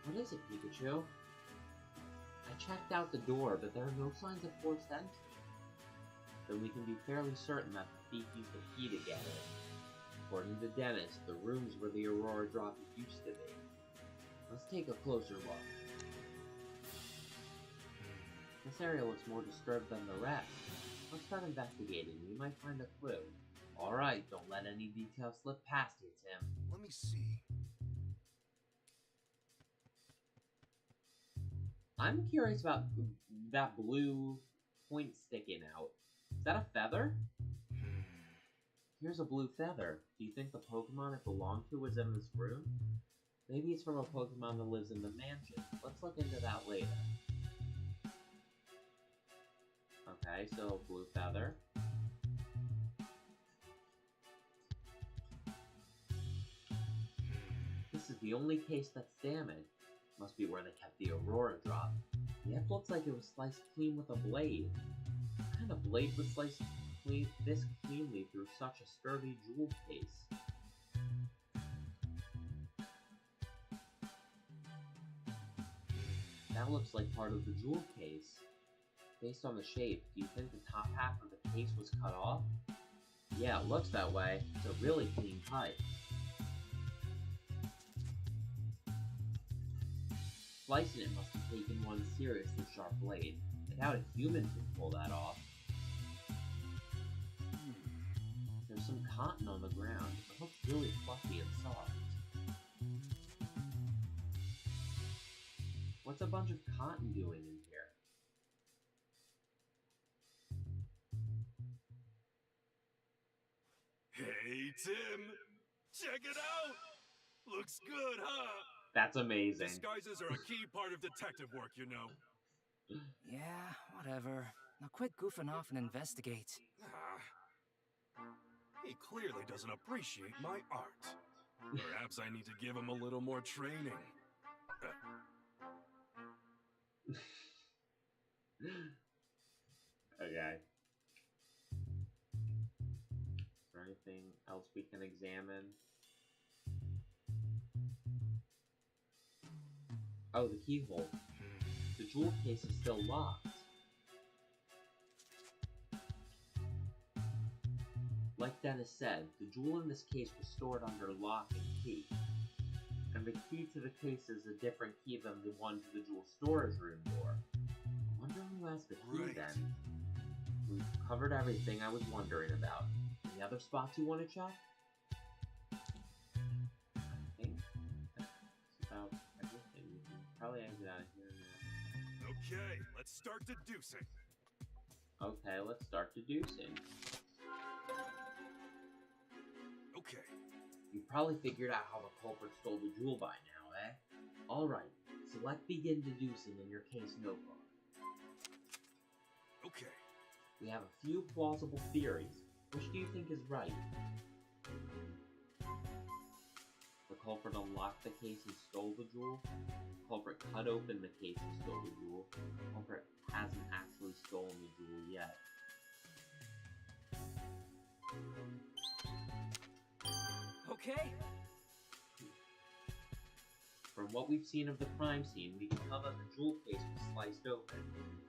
What is it, Pikachu? I checked out the door, but there are no signs of forced entry. Then we can be fairly certain that the thief used the key to get in. According to Dennis, the room's where the Aurora drop used to be. Let's take a closer look. This area looks more disturbed than the rest. Let's start investigating. We might find a clue. Alright, don't let any details slip past you, Tim. Let me see. I'm curious about that blue point sticking out. Is that a feather? Here's a blue feather. Do you think the Pokemon it belonged to was in this room? Maybe it's from a Pokemon that lives in the mansion. Let's look into that later. Okay, so blue feather. This is the only case that's damaged. Must be where they kept the Aurora drop. The F looks like it was sliced clean with a blade. What kind of blade was sliced this cleanly through such a sturdy jewel case? That looks like part of the jewel case. Based on the shape, do you think the top half of the case was cut off? Yeah, it looks that way. It's a really clean cut. Slicing it must have taken one seriously sharp blade. I doubt a human could pull that off. There's some cotton on the ground. It looks really fluffy and soft. What's a bunch of cotton doing in here? Hey, Tim! Check it out! Looks good, huh? That's amazing. Disguises are a key part of detective work, you know. Yeah, whatever. Now quit goofing off and investigate. He clearly doesn't appreciate my art. Perhaps I need to give him a little more training. Okay. Is there anything else we can examine? Oh, the keyhole. The jewel case is still locked. Like Dennis said, the jewel in this case was stored under lock and key. And the key to the case is a different key than the one to the jewel storage room door. I wonder who has the key then. We've covered everything I was wondering about. Any other spots you want to check? I think that's about everything. We can probably exit out of here now. Okay, let's start deducing. Okay, let's start deducing. Okay. You've probably figured out how the culprit stole the jewel by now, eh? Alright, select begin deducing in your case notebook. Okay. We have a few plausible theories. Which do you think is right? The culprit unlocked the case and stole the jewel? The culprit cut open the case and stole the jewel? The culprit hasn't actually stolen the jewel yet. Okay. From what we've seen of the crime scene, we can tell that the jewel case was sliced open.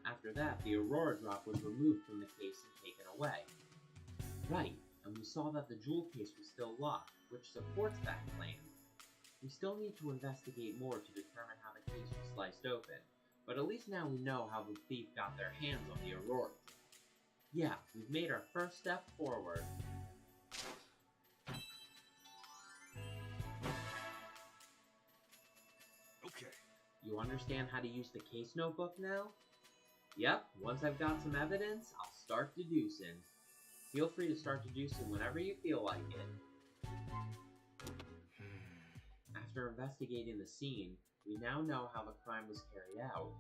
After that, the Aurora drop was removed from the case and taken away. Right, and we saw that the jewel case was still locked, which supports that claim. We still need to investigate more to determine how the case was sliced open, but at least now we know how the thief got their hands on the Aurora drop. Yeah, we've made our first step forward. Okay. You understand how to use the case notebook now? Yep, once I've got some evidence, I'll start deducing. Feel free to start deducing whenever you feel like it. After investigating the scene, we now know how the crime was carried out.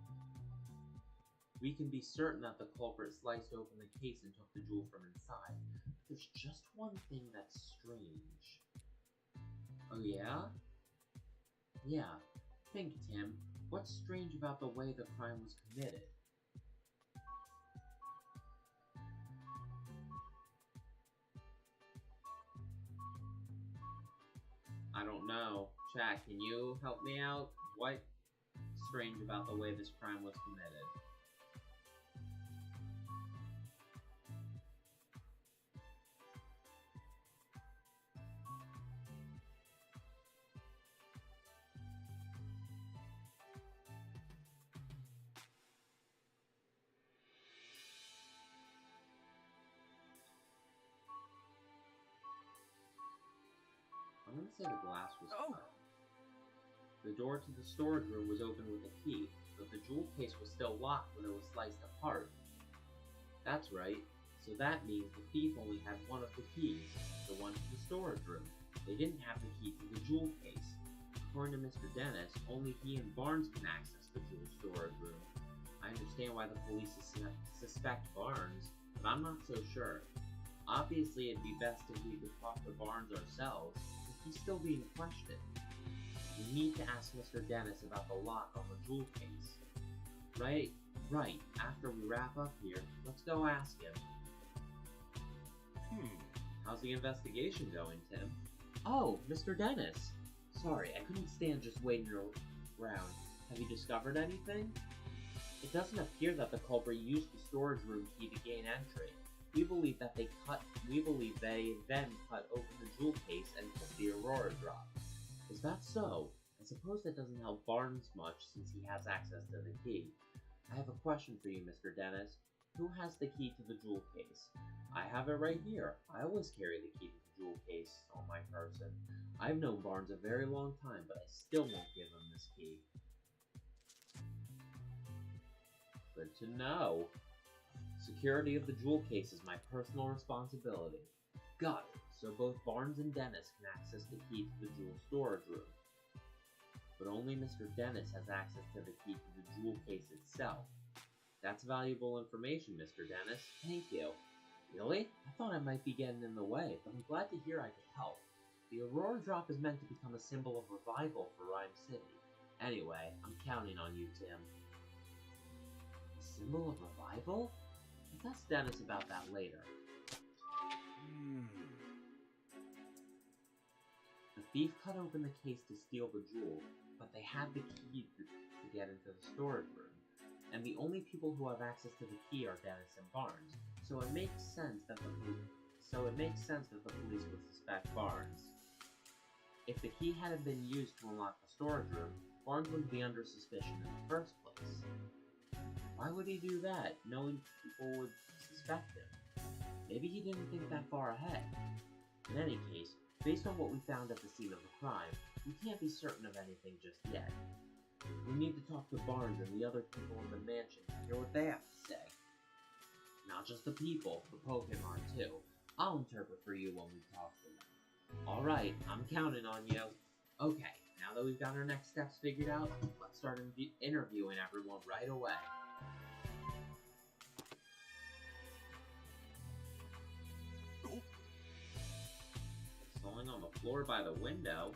We can be certain that the culprit sliced open the case and took the jewel from inside. There's just one thing that's strange. Oh yeah? Yeah. Think, Tim. What's strange about the way the crime was committed? I don't know. Chat, can you help me out? What's strange about the way this crime was committed? I'm gonna say the glass was cut. The door to the storage room was opened with a key, but the jewel case was still locked when it was sliced apart. That's right. So that means the thief only had one of the keys, the one to the storage room. They didn't have the key to the jewel case. According to Mr. Dennis, only he and Barnes can access the jewel storage room. I understand why the police suspect Barnes, but I'm not so sure. Obviously, it'd be best if we could talk to Barnes ourselves, but he's still being questioned. We need to ask Mr. Dennis about the lock on the jewel case. Right, after we wrap up here, let's go ask him. How's the investigation going, Tim? Oh, Mr. Dennis! Sorry, I couldn't stand just waiting around. Have you discovered anything? It doesn't appear that the culprit used the storage room key to gain entry. We believe they then cut open the jewel case and took the Aurora drop. Is that so? I suppose that doesn't help Barnes much since he has access to the key. I have a question for you, Mr. Dennis. Who has the key to the jewel case? I have it right here. I always carry the key to the jewel case on my person. I've known Barnes a very long time, but I still won't give him this key. Good to know. Security of the jewel case is my personal responsibility. Got it. So both Barnes and Dennis can access the key to the jewel storage room. But only Mr. Dennis has access to the key to the jewel case itself. That's valuable information, Mr. Dennis. Thank you. Really? I thought I might be getting in the way, but I'm glad to hear I could help. The Aurora drop is meant to become a symbol of revival for Ryme City. Anyway, I'm counting on you, Tim. A symbol of revival? Let's ask Dennis about that later. The thief cut open the case to steal the jewel, but they had the key to get into the storage room. And the only people who have access to the key are Dennis and Barnes, so it makes sense that the police would suspect Barnes. If the key hadn't been used to unlock the storage room, Barnes wouldn't be under suspicion in the first place. Why would he do that, knowing people would suspect him? Maybe he didn't think that far ahead. In any case, based on what we found at the scene of the crime, we can't be certain of anything just yet. We need to talk to Barnes and the other people in the mansion to hear what they have to say. Not just the people, the Pokemon too. I'll interpret for you when we talk to them. Alright, I'm counting on you. Okay, now that we've got our next steps figured out, let's start interviewing everyone right away. Falling on the floor by the window.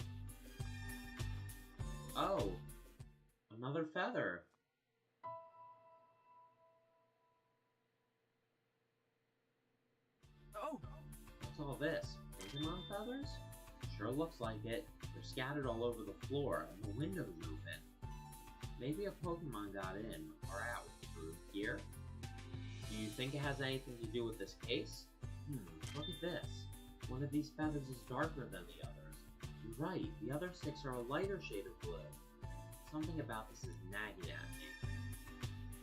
Oh, another feather. Oh! What's all this? Pokemon feathers? Sure looks like it. They're scattered all over the floor, and the window's open. Maybe a Pokemon got in, or out, through here? Do you think it has anything to do with this case? Look at this. One of these feathers is darker than the others. You're right, the other 6 are a lighter shade of blue. Something about this is nagging at me.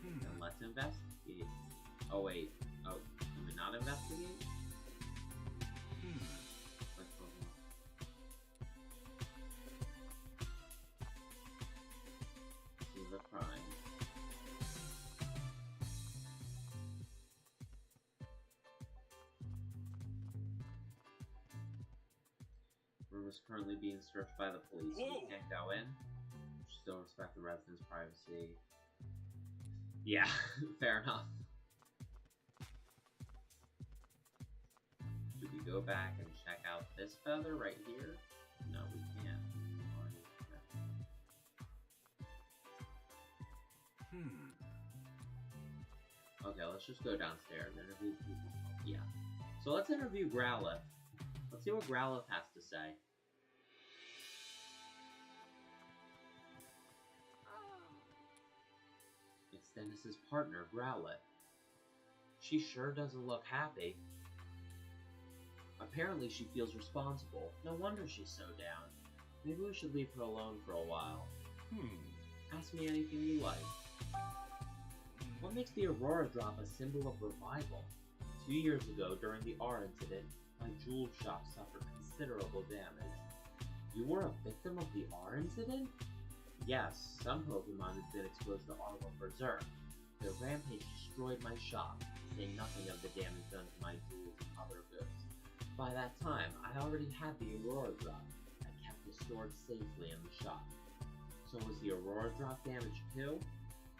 Then let's investigate. Oh wait, can we not investigate? Let's go on. See the crime. Room is currently being searched by the police, so we can't go in. Still respect the residents' privacy. Yeah, fair enough. Should we go back and check out this feather right here? No, we can't. Okay, let's just go downstairs and interview people. Yeah. So let's interview Growlithe. Let's see what Growlithe has to say. It's Dennis's partner, Growlithe. She sure doesn't look happy. Apparently she feels responsible. No wonder she's so down. Maybe we should leave her alone for a while. Ask me anything you like. What makes the Aurora Drop a symbol of revival? 2 years ago, during the R incident, my jewel shop suffered considerable damage. You were a victim of the R incident? Yes, some Pokemon have been exposed to R were berserk. Their rampage destroyed my shop, saying nothing of the damage done to my jewels and other goods. By that time, I already had the Aurora Drop. I kept it stored safely in the shop. So was the Aurora Drop damaged too?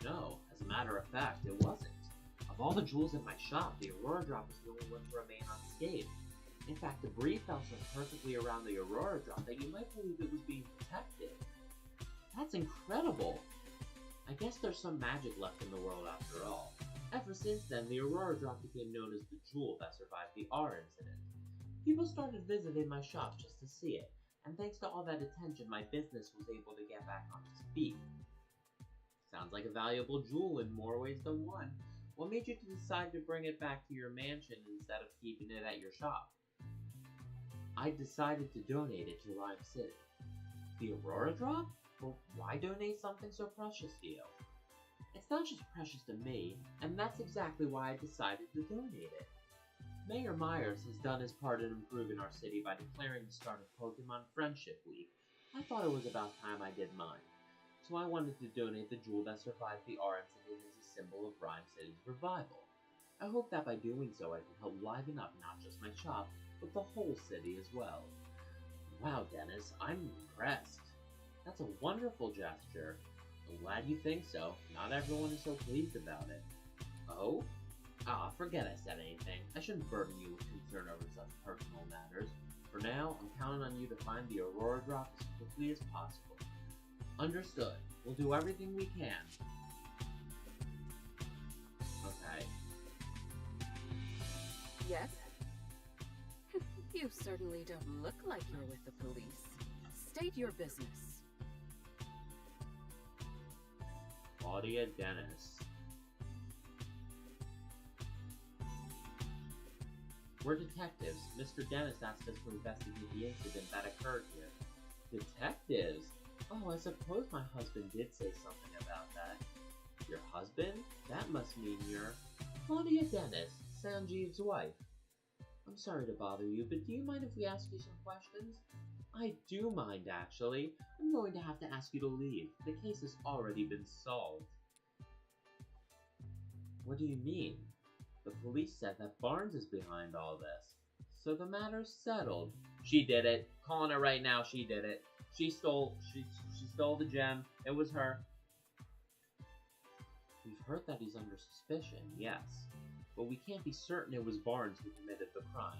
No, as a matter of fact, it wasn't. Of all the jewels in my shop, the Aurora Drop is the only one to remain unscathed. In fact, debris fell so perfectly around the Aurora Drop that you might believe it was being protected. That's incredible! I guess there's some magic left in the world after all. Ever since then, the Aurora Drop became known as the jewel that survived the R incident. People started visiting my shop just to see it, and thanks to all that attention, my business was able to get back on its feet. Sounds like a valuable jewel in more ways than one. What made you decide to bring it back to your mansion instead of keeping it at your shop? I decided to donate it to Ryme City. The Aurora Drop? Well, why donate something so precious to you? It's not just precious to me, and that's exactly why I decided to donate it. Mayor Myers has done his part in improving our city by declaring the start of Pokemon Friendship Week. I thought it was about time I did mine. So I wanted to donate the jewel that survived the R incident as a symbol of Ryme City's revival. I hope that by doing so I can help liven up not just my shop, but the whole city as well. Wow, Dennis, I'm impressed. That's a wonderful gesture. I'm glad you think so. Not everyone is so pleased about it. Oh? Ah, forget I said anything. I shouldn't burden you with concern over such personal matters. For now, I'm counting on you to find the Aurora Drop as quickly as possible. Understood. We'll do everything we can. Okay. Yes? You certainly don't look like you're with the police. State your business. Claudia Dennis. We're detectives. Mr. Dennis asked us to investigate the incident that occurred here. Detectives? Oh, I suppose my husband did say something about that. Your husband? That must mean you're Claudia Dennis, Sanjeev's wife. I'm sorry to bother you, but do you mind if we ask you some questions? I do mind, actually. I'm going to have to ask you to leave. The case has already been solved. What do you mean? The police said that Barnes is behind all this. So the matter's settled. She did it. Calling it right now, she did it. She stole the gem. It was her. We've heard that he's under suspicion, yes. But we can't be certain it was Barnes who committed the crime.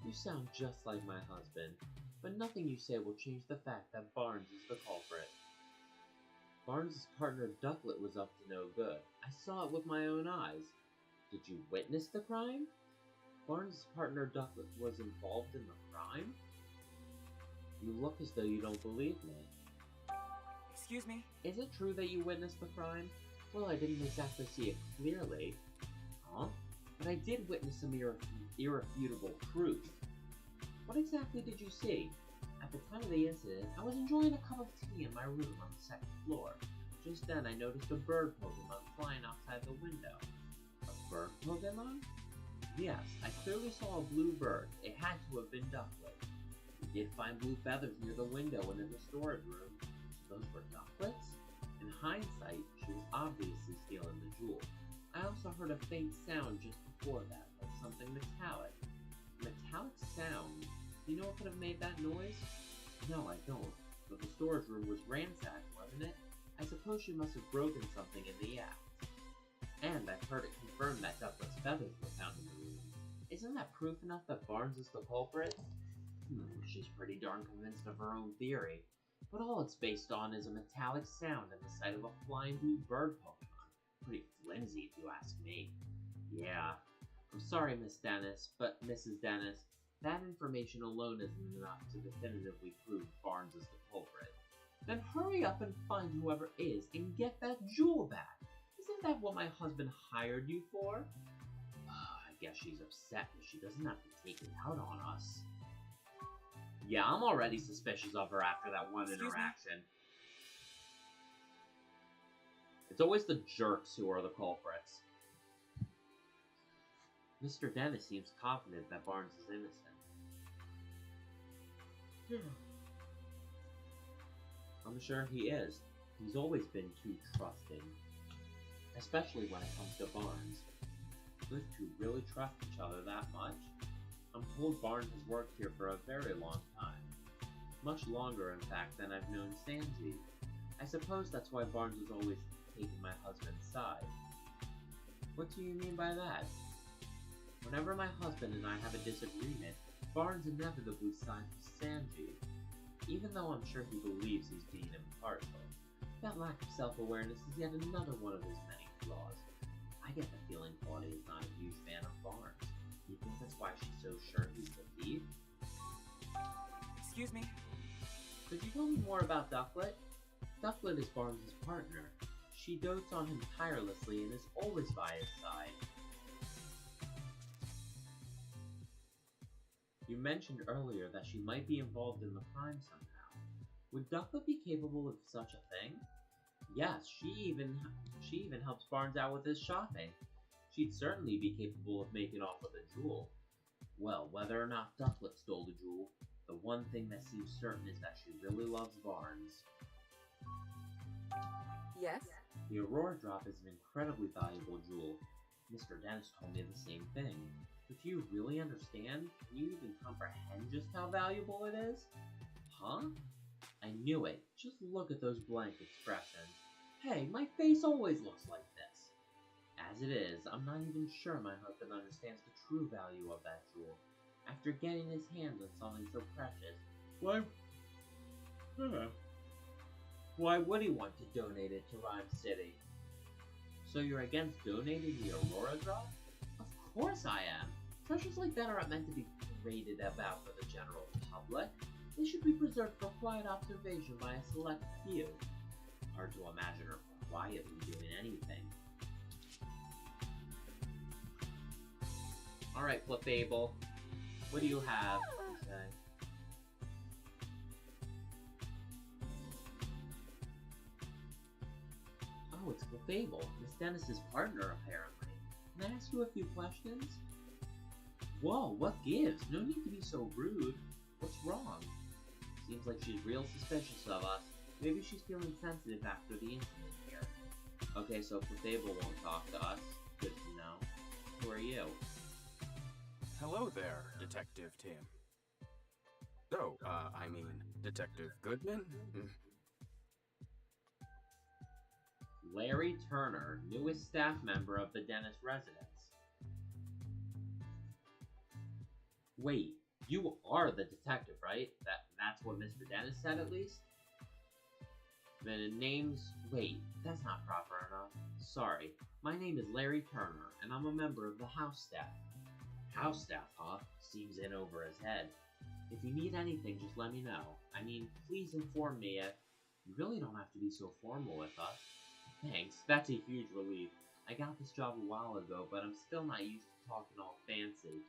You sound just like my husband, but nothing you say will change the fact that Barnes is the culprit. Barnes' partner Ducklet was up to no good. I saw it with my own eyes. Did you witness the crime? Barnes' partner Ducklet was involved in the crime? You look as though you don't believe me. Excuse me? Is it true that you witnessed the crime? Well, I didn't exactly see it clearly. Huh? But I did witness some irrefutable proof. What exactly did you see? At the time of the incident, I was enjoying a cup of tea in my room on the second floor. Just then, I noticed a bird Pokemon flying outside the window. A bird Pokemon? Yes, I clearly saw a blue bird. It had to have been Ducklet. We did find blue feathers near the window and in the storage room. Those were Ducklet's? In hindsight, she was obviously stealing the jewel. I also heard a faint sound just before that, like something metallic. Metallic sound? Do you know what could have made that noise? No, I don't. But the storage room was ransacked, wasn't it? I suppose she must have broken something in the act. And I've heard it confirmed that Ducklet's feathers were found in the room. Isn't that proof enough that Barnes is the culprit? She's pretty darn convinced of her own theory. But all it's based on is a metallic sound and the sight of a flying blue bird Pokemon. Pretty flimsy, if you ask me. Yeah. I'm sorry, Mrs. Dennis, that information alone isn't enough to definitively prove Barnes is the culprit. Then hurry up and find whoever is and get that jewel back. Isn't that what my husband hired you for? I guess she's upset, but she doesn't have to take it out on us. Yeah, I'm already suspicious of her after that one interaction. It's always the jerks who are the culprits. Mr. Dennis seems confident that Barnes is innocent. I'm sure he is. He's always been too trusting. Especially when it comes to Barnes. Those two really trust each other that much. I'm told Barnes has worked here for a very long time. Much longer, in fact, than I've known Sanjeev. I suppose that's why Barnes has always taken my husband's side. What do you mean by that? Whenever my husband and I have a disagreement, Barnes inevitably sides with Sanjeev. Even though I'm sure he believes he's being impartial. That lack of self-awareness is yet another one of his many flaws. I get the feeling Claudia is not a huge fan of Barnes. Do you think that's why she's so sure he's the thief? Excuse me? Could you tell me more about Ducklet? Ducklet is Barnes' partner. She dotes on him tirelessly and is always by his side. You mentioned earlier that she might be involved in the crime somehow. Would Ducklet be capable of such a thing? Yes, she even helps Barnes out with his shopping. She'd certainly be capable of making off with a jewel. Well, whether or not Ducklet stole the jewel, the one thing that seems certain is that she really loves Barnes. Yes? The Aurora Drop is an incredibly valuable jewel. Mr. Dennis told me the same thing. But do you really understand? Can you even comprehend just how valuable it is? Huh? I knew it. Just look at those blank expressions. Hey, my face always looks like this. As it is, I'm not even sure my husband understands the true value of that jewel. After getting his hands on something so precious, why would he want to donate it to Ryme City? So you're against donating the Aurora Drop? Of course I am. Treasures like that aren't meant to be paraded about for the general public. They should be preserved for quiet observation by a select few. Hard to imagine her quietly doing anything. Alright, Clefable. What do you have to say? Oh, it's Clefable, Miss Dennis's partner, apparently. Can I ask you a few questions? Whoa, what gives? No need to be so rude. What's wrong? Seems like she's real suspicious of us. Maybe she's feeling sensitive after the incident here. Okay, so Clefable won't talk to us. Good to know. Who are you? Hello there, Detective Tim. Oh, I mean, Detective Goodman? Larry Turner, newest staff member of the Dennis residence. Wait, you are the detective, right? That's what Mr. Dennis said, at least? The name's... Wait, that's not proper enough. Sorry, my name is Larry Turner, and I'm a member of the house staff. House staff, huh? Seems in over his head. If you need anything, just let me know. I mean, please inform me if... You really don't have to be so formal with us. Thanks, that's a huge relief. I got this job a while ago, but I'm still not used to talking all fancy.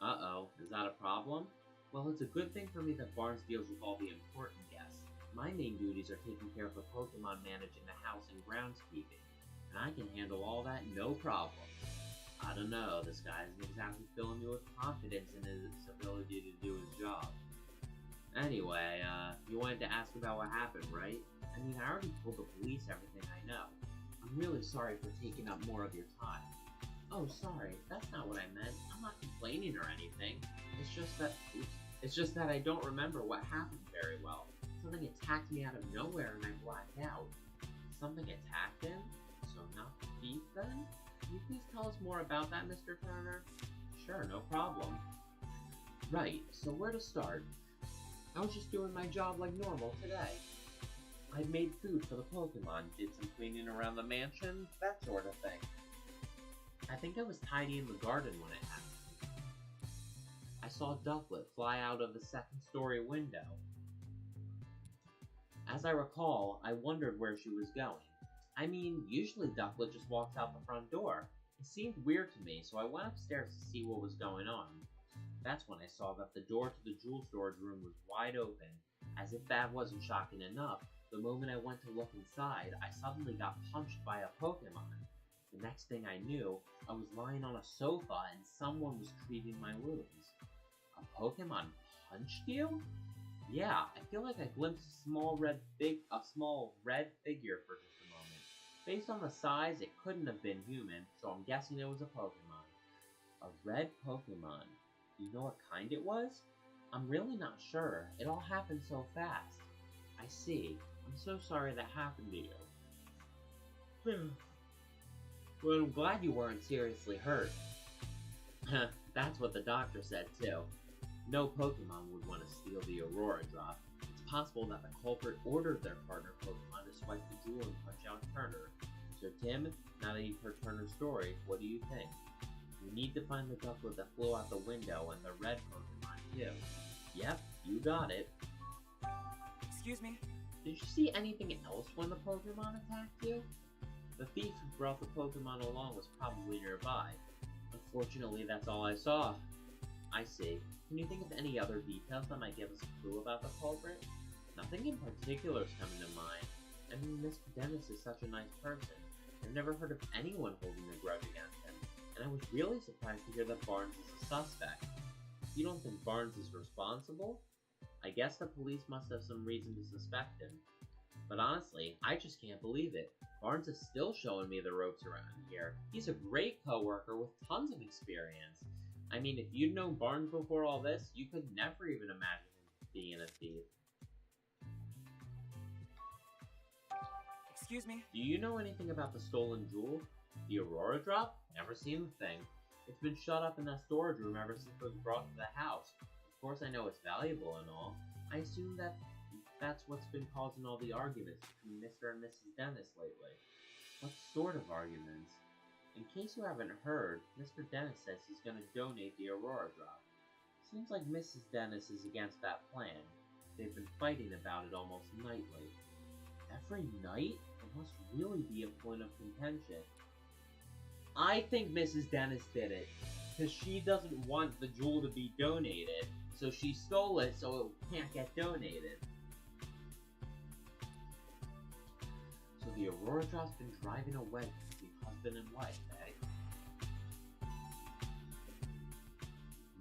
Uh-oh, is that a problem? Well, it's a good thing for me that Barnes deals with all the important guests. My main duties are taking care of the Pokemon managing the house and groundskeeping, and I can handle all that no problem. I don't know, this guy isn't exactly filling me with confidence in his ability to do his job. Anyway, you wanted to ask about what happened, right? I mean, I already told the police everything I know. I'm really sorry for taking up more of your time. Oh, sorry, that's not what I meant. I'm not complaining or anything. It's just that I don't remember what happened very well. Something attacked me out of nowhere and I blacked out. Something attacked him? So not the thief, then? Can you please tell us more about that, Mr. Turner? Sure, no problem. Right, so where to start? I was just doing my job like normal today. I made food for the Pokemon, did some cleaning around the mansion, that sort of thing. I think I was tidying the garden when it happened. I saw Ducklet fly out of the second-story window. As I recall, I wondered where she was going. I mean, usually Ducklet just walks out the front door. It seemed weird to me, so I went upstairs to see what was going on. That's when I saw that the door to the jewel storage room was wide open. As if that wasn't shocking enough, the moment I went to look inside, I suddenly got punched by a Pokemon. The next thing I knew, I was lying on a sofa and someone was treating my wounds. A Pokemon punched you? Yeah, I feel like I glimpsed a small red figure for just a moment. Based on the size, it couldn't have been human, so I'm guessing it was a Pokemon. A red Pokemon. Do you know what kind it was? I'm really not sure. It all happened so fast. I see. I'm so sorry that happened to you. Well, I'm glad you weren't seriously hurt. That's what the doctor said, too. No Pokemon would want to steal the Aurora Drop. It's possible that the culprit ordered their partner Pokemon to swipe the jewel and punch out Turner. So Tim, now that you've heard Turner's story, what do you think? We need to find the Ducklet that flew out the window and the red Pokemon, too. Yep, you got it. Excuse me? Did you see anything else when the Pokemon attacked you? The thief who brought the Pokemon along was probably nearby. Unfortunately, that's all I saw. I see. Can you think of any other details that might give us a clue about the culprit? Nothing in particular is coming to mind. I mean, Mr. Dennis is such a nice person. I've never heard of anyone holding a grudge against him, and I was really surprised to hear that Barnes is a suspect. You don't think Barnes is responsible? I guess the police must have some reason to suspect him. But honestly, I just can't believe it. Barnes is still showing me the ropes around here. He's a great coworker with tons of experience. I mean, if you'd known Barnes before all this, you could never even imagine him being a thief. Excuse me? Do you know anything about the stolen jewel? The Aurora Drop? Never seen the thing. It's been shut up in that storage room ever since it was brought to the house. Of course I know it's valuable and all. I assume that's what's been causing all the arguments between Mr. and Mrs. Dennis lately. What sort of arguments? In case you haven't heard, Mr. Dennis says he's gonna donate the Aurora Drop. Seems like Mrs. Dennis is against that plan. They've been fighting about it almost nightly. Every night? It must really be a point of contention. I think Mrs. Dennis did it, because she doesn't want the jewel to be donated, so she stole it so it can't get donated. So the Aurora Drop's been driving a wedge between husband and wife, eh?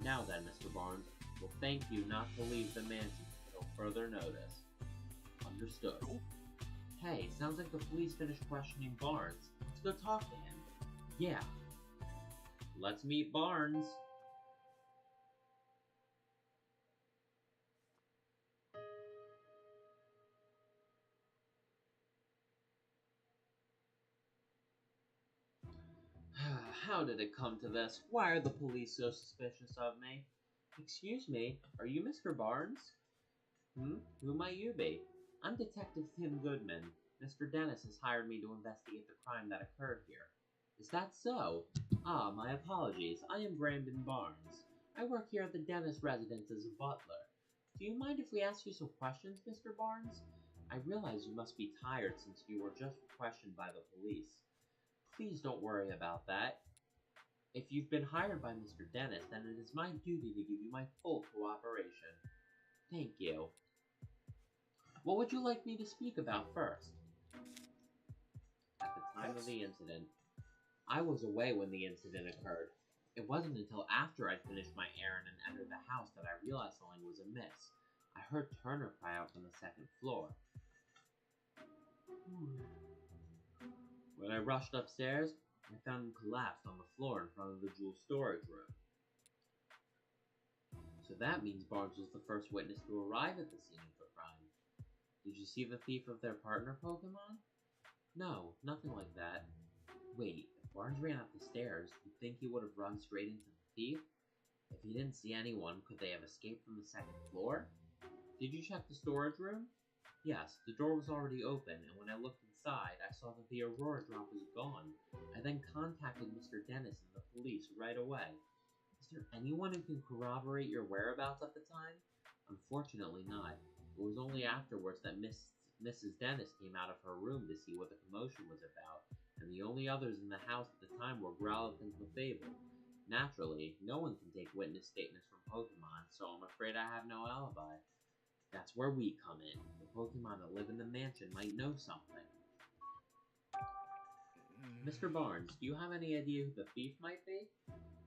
Now then, Mr. Barnes, we'll thank you not to leave the mansion until further notice. Understood. Hey, sounds like the police finished questioning Barnes. Let's go talk to him. Yeah. Let's meet Barnes. How did it come to this? Why are the police so suspicious of me? Excuse me, are you Mr. Barnes? Who might you be? I'm Detective Tim Goodman. Mr. Dennis has hired me to investigate the crime that occurred here. Is that so? Ah, my apologies. I am Brandon Barnes. I work here at the Dennis residence as a butler. Do you mind if we ask you some questions, Mr. Barnes? I realize you must be tired since you were just questioned by the police. Please don't worry about that. If you've been hired by Mr. Dennis, then it is my duty to give you my full cooperation. Thank you. What would you like me to speak about first? At the time of the incident, I was away when the incident occurred. It wasn't until after I'd finished my errand and entered the house that I realized something was amiss. I heard Turner cry out from the second floor. When I rushed upstairs, I found him collapsed on the floor in front of the jewel storage room. So that means Barnes was the first witness to arrive at the scene of the crime. Did you see the thief of their partner Pokemon? No, nothing like that. Wait, if Barnes ran up the stairs, you'd think he would have run straight into the thief? If he didn't see anyone, could they have escaped from the second floor? Did you check the storage room? Yes, the door was already open, and when I looked inside, I saw that the Aurora Drop was gone. I then contacted Mr. Dennis and the police right away. Is there anyone who can corroborate your whereabouts at the time? Unfortunately not. It was only afterwards that Mrs. Dennis came out of her room to see what the commotion was about, and the only others in the house at the time were Growlithe and Clefable. Naturally, no one can take witness statements from Pokemon, so I'm afraid I have no alibi. That's where we come in. The Pokemon that live in the mansion might know something. Mr. Barnes, do you have any idea who the thief might be?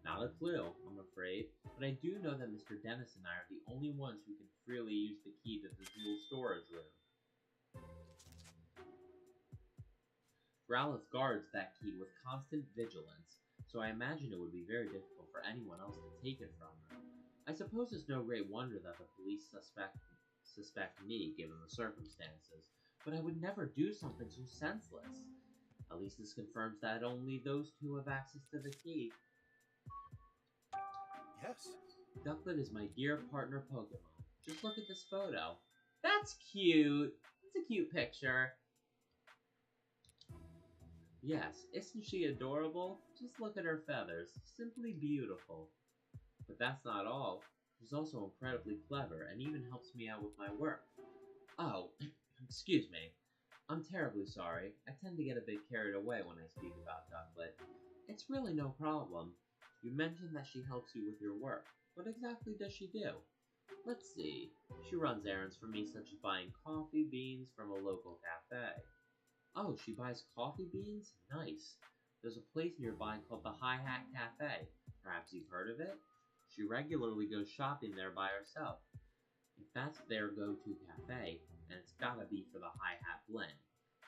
Not a clue, I'm afraid, but I do know that Mr. Dennis and I are the only ones who can freely use the key to the jewel storage room. Growlithe guards that key with constant vigilance, so I imagine it would be very difficult for anyone else to take it from her. I suppose it's no great wonder that the police suspect me, given the circumstances, but I would never do something so senseless. At least this confirms that only those two have access to the key. Yes. Ducklet is my dear partner Pokemon. Just look at this photo. That's cute! It's a cute picture. Yes, isn't she adorable? Just look at her feathers. Simply beautiful. But that's not all. She's also incredibly clever and even helps me out with my work. Oh, excuse me. I'm terribly sorry. I tend to get a bit carried away when I speak about Ducklet. It's really no problem. You mentioned that she helps you with your work. What exactly does she do? Let's see. She runs errands for me such as buying coffee beans from a local cafe. Oh, she buys coffee beans? Nice. There's a place nearby called the High Hat Cafe. Perhaps you've heard of it? She regularly goes shopping there by herself. If that's their go-to cafe, then it's gotta be for the High Hat blend.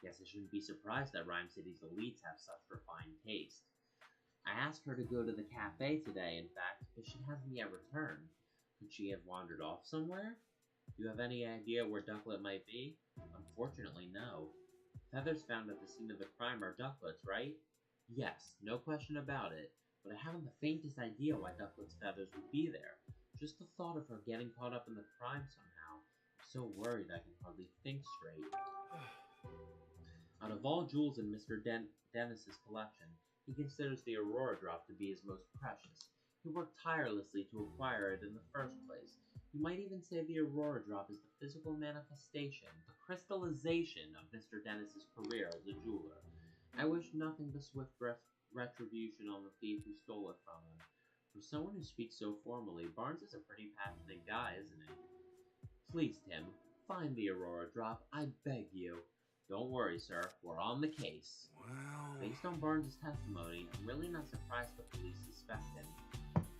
Guess I shouldn't be surprised that Ryme City's elites have such refined taste. I asked her to go to the cafe today, in fact, but she hasn't yet returned. Could she have wandered off somewhere? Do you have any idea where Ducklet might be? Unfortunately, no. Feathers found at the scene of the crime are Ducklet's, right? Yes, no question about it, but I haven't the faintest idea why Ducklet's feathers would be there. Just the thought of her getting caught up in the crime somehow. I'm so worried I can hardly think straight. Out of all jewels in Mr. Dennis's collection, He considers the Aurora Drop to be his most precious. He worked tirelessly to acquire it in the first place. You might even say the Aurora Drop is the physical manifestation, the crystallization of Mr. Dennis's career as a jeweler. I wish nothing but swift retribution on the thief who stole it from him. For someone who speaks so formally, Barnes is a pretty passionate guy, isn't he? Please, Tim, find the Aurora Drop, I beg you. Don't worry, sir, we're on the case. Well... Based on Barnes' testimony, I'm really not surprised the police suspect him.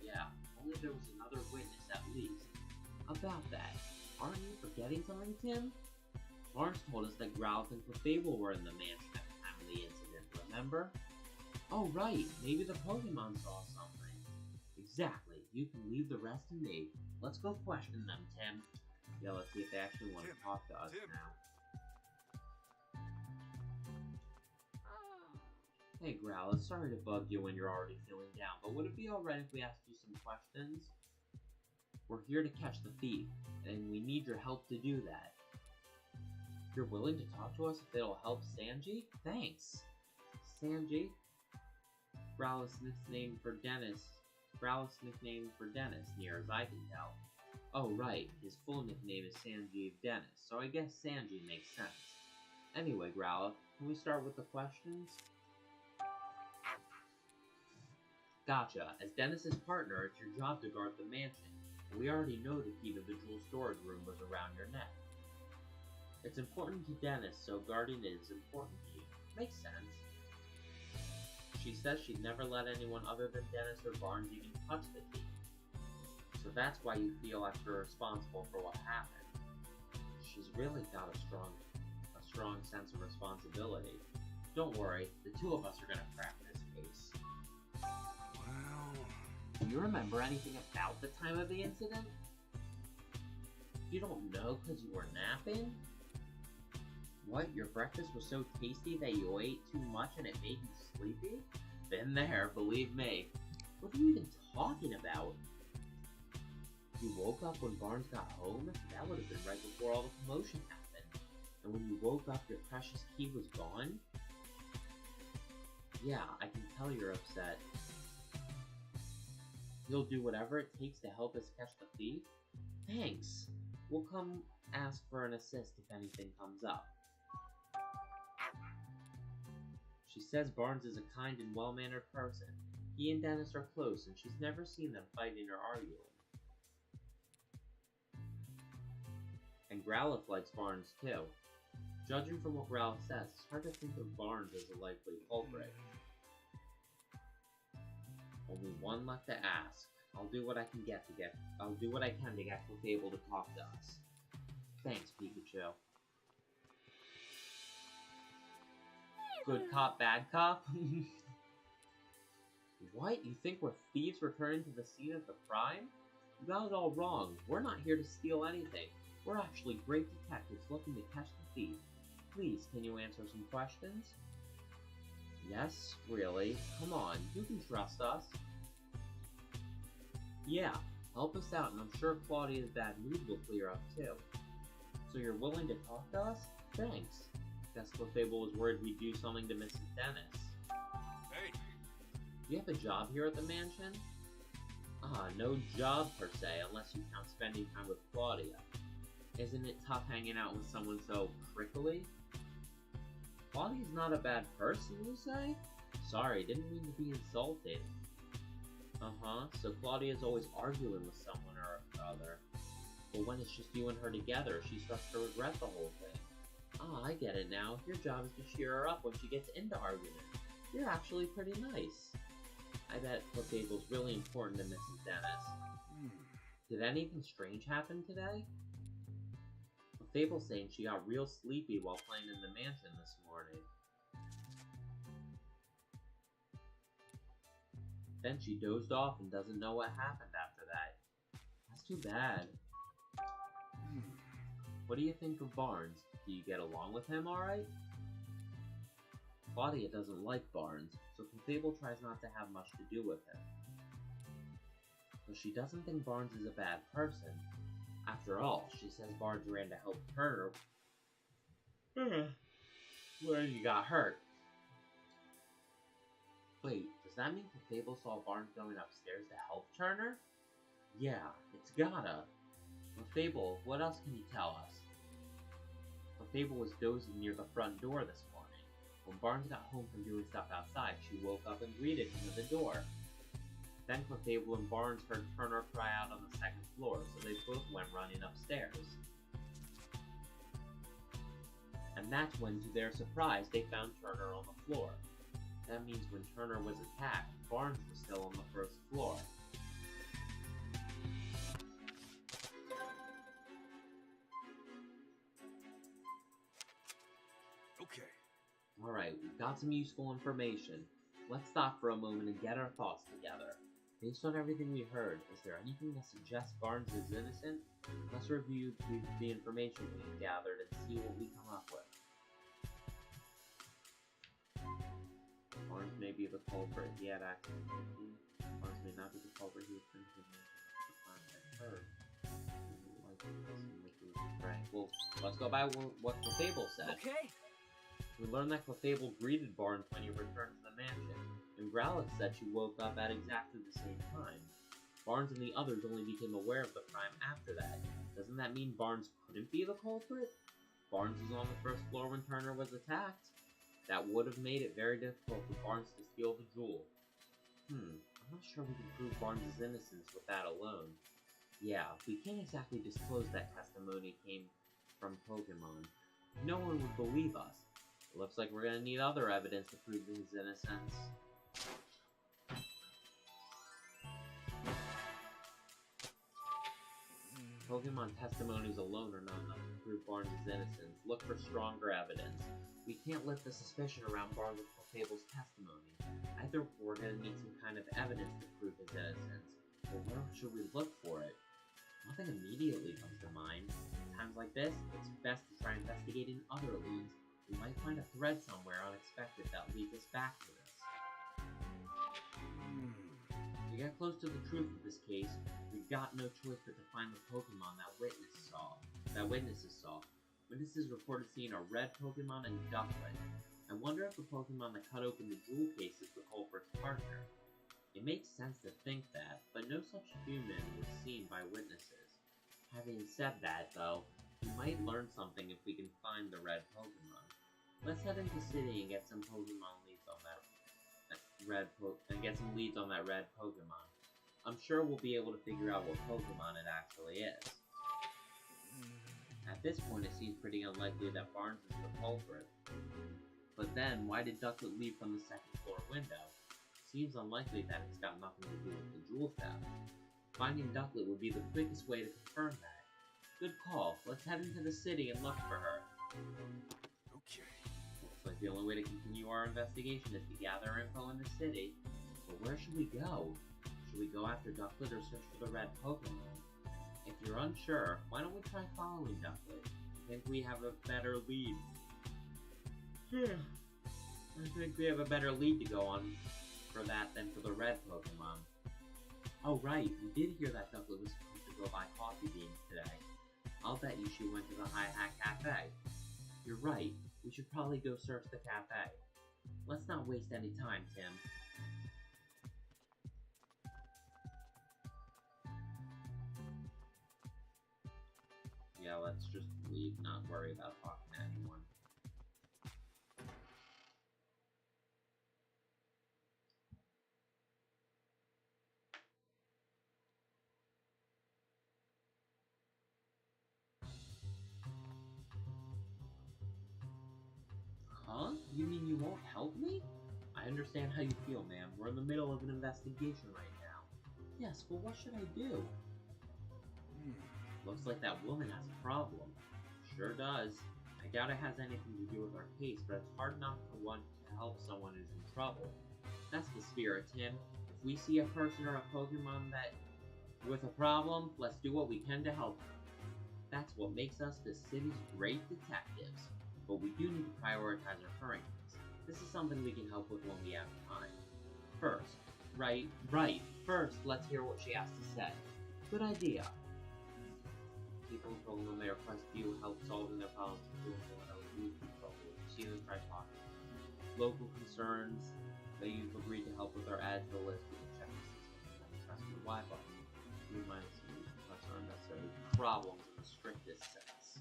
Yeah, only there was another witness at least. About that, aren't you forgetting something, Tim? Barnes told us that Growlithe and Clefable were in the mansion at the time of the incident, remember? Oh right, maybe the Pokemon saw something. Exactly, you can leave the rest to me. Let's go question them, Tim. Yeah, let's see if they actually want to talk to us now. Hey Growlithe, sorry to bug you when you're already feeling down, but would it be alright if we asked you some questions? We're here to catch the thief, and we need your help to do that. You're willing to talk to us if it'll help Sanji? Thanks! Sanji? Growlithe's nickname for Dennis. Growlithe's nickname for Dennis, near as I can tell. Oh right, his full nickname is Sanjeev Dennis, so I guess Sanji makes sense. Anyway, Growlithe, can we start with the questions? Gotcha. As Dennis's partner, it's your job to guard the mansion. And we already know the key to the jewel storage room was around your neck. It's important to Dennis, so guarding it is important to you. Makes sense. She says she'd never let anyone other than Dennis or Barnes even touch the key. So that's why you feel extra responsible for what happened. She's really got a strong sense of responsibility. Don't worry, the two of us are gonna crack this case. Do you remember anything about the time of the incident? You don't know because you were napping? What, your breakfast was so tasty that you ate too much and it made you sleepy? Been there, believe me. What are you even talking about? You woke up when Barnes got home? That would have been right before all the commotion happened. And when you woke up, your precious key was gone? Yeah, I can tell you're upset. You'll do whatever it takes to help us catch the thief? Thanks! We'll come ask for an assist if anything comes up. She says Barnes is a kind and well-mannered person. He and Dennis are close, and she's never seen them fighting or arguing. And Growlithe likes Barnes too. Judging from what Growlithe says, it's hard to think of Barnes as a likely culprit. Only one left to ask. I'll do what I can to get Clefable to talk to us. Thanks, Pikachu. Good cop, bad cop? What? You think we're thieves returning to the scene of the crime? You got it all wrong. We're not here to steal anything. We're actually great detectives looking to catch the thief. Please, can you answer some questions? Yes, really. Come on, you can trust us. Yeah, help us out, and I'm sure Claudia's bad mood will clear up too. So you're willing to talk to us? Thanks. Guess Clefable was worried we'd do something to Mrs. Dennis. Hey! You have a job here at the mansion? No job per se, unless you count spending time with Claudia. Isn't it tough hanging out with someone so prickly? Claudia's not a bad person, you say? Sorry, didn't mean to be insulted. So Claudia's always arguing with someone or other. But when it's just you and her together, she starts to regret the whole thing. I get it now. Your job is to cheer her up when she gets into argument. You're actually pretty nice. I bet Clefable's really important to Mrs. Dennis. Did anything strange happen today? Clefable's saying she got real sleepy while playing in the mansion this morning. Then she dozed off and doesn't know what happened after that. That's too bad. What do you think of Barnes? Do you get along with him alright? Claudia doesn't like Barnes, so Clefable tries not to have much to do with him. But she doesn't think Barnes is a bad person. After all, she says Barnes ran to help Turner when he got hurt. Wait, does that mean Clefable saw Barnes going upstairs to help Turner? Yeah, it's gotta. Clefable, what else can you tell us? Clefable was dozing near the front door this morning. When Barnes got home from doing stuff outside, she woke up and greeted him at the door. Then Clefable and Barnes heard Turner cry out on the second floor, so they both went running upstairs. And that's when, to their surprise, they found Turner on the floor. That means when Turner was attacked, Barnes was still on the first floor. Okay. Alright, we've got some useful information. Let's stop for a moment and get our thoughts together. Based on everything we heard, is there anything that suggests Barnes is innocent? Let's review the information we've gathered and see what we come up with. Barnes may be the culprit. He had access to the key. Barnes may not be the culprit. He was thinking of the crime that occurred. Right. Well, let's go by what Clefable said. Okay. We learned that Clefable greeted Barnes when he returned to the mansion, and Growlithe said she woke up at exactly the same time. Barnes and the others only became aware of the crime after that. Doesn't that mean Barnes couldn't be the culprit? Barnes was on the first floor when Turner was attacked. That would have made it very difficult for Barnes to steal the jewel. I'm not sure we can prove Barnes' innocence with that alone. Yeah, we can't exactly disclose that testimony came from Pokemon. No one would believe us. It looks like we're gonna need other evidence to prove his innocence. Pokemon testimonies alone are not enough to prove Barnes' innocence. Look for stronger evidence. We can't lift the suspicion around Barnes with Clefable's testimony. Either we're gonna need some kind of evidence to prove his innocence, or where should we look for it? Nothing immediately comes to mind. In times like this, it's best to try investigating other leads. We might find a thread somewhere unexpected that leads us back to this. To get close to the truth of this case, we've got no choice but to find the Pokemon that witnesses saw. Witnesses reported seeing a red Pokemon and Ducklet. I wonder if the Pokemon that cut open the jewel case is the culprit's partner. It makes sense to think that, but no such human was seen by witnesses. Having said that, though, we might learn something if we can find the red Pokemon. Let's head into the city and get some Pokemon leads on that red Pokemon. I'm sure we'll be able to figure out what Pokemon it actually is. At this point, it seems pretty unlikely that Barnes is the culprit. But then, why did Ducklet leave from the second floor window? Seems unlikely that it's got nothing to do with the jewel theft. Finding Ducklet would be the quickest way to confirm that. Good call. Let's head into the city and look for her. Okay. Looks like the only way to continue our investigation is to gather info in the city. But where should we go? Should we go after Ducklet or search for the red Pokemon? If you're unsure, why don't we try following Ducklet? I think we have a better lead. I think we have a better lead to go on for that than for the red Pokemon. Oh right, we did hear that Ducklet was supposed to go buy coffee beans today. I'll bet you she went to the High Hat Cafe. You're right, we should probably go search the cafe. Let's not waste any time, Tim. Yeah, let's just leave, not worry about talking to anyone. Huh? You mean you won't help me? I understand how you feel, ma'am. We're in the middle of an investigation right now. Yes, but what should I do? Looks like that woman has a problem. Sure does. I doubt it has anything to do with our case, but it's hard enough to want to help someone who's in trouble. That's the spirit, Tim. If we see a person or a Pokemon with a problem, let's do what we can to help them. That's what makes us the city's great detectives. But we do need to prioritize our current case. This is something we can help with when we have time. First, First, let's hear what she has to say. Good idea. People told them they request you help solving their problems. See them try talking. Local concerns, that you've agreed to help with our add to the list. We can check the system and press the Y button. You might see less unnecessary problems in the strictest sense.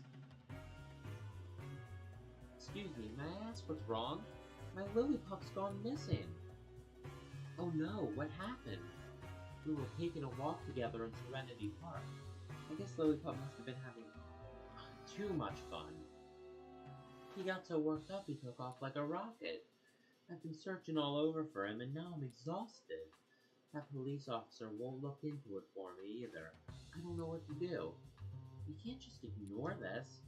Excuse me, may I ask what's wrong? My Lilipup's gone missing. Oh no, what happened? We were taking a walk together in Serenity Park. I guess Lillipup must have been having too much fun. He got so worked up he took off like a rocket. I've been searching all over for him and now I'm exhausted. That police officer won't look into it for me either. I don't know what to do. We can't just ignore this.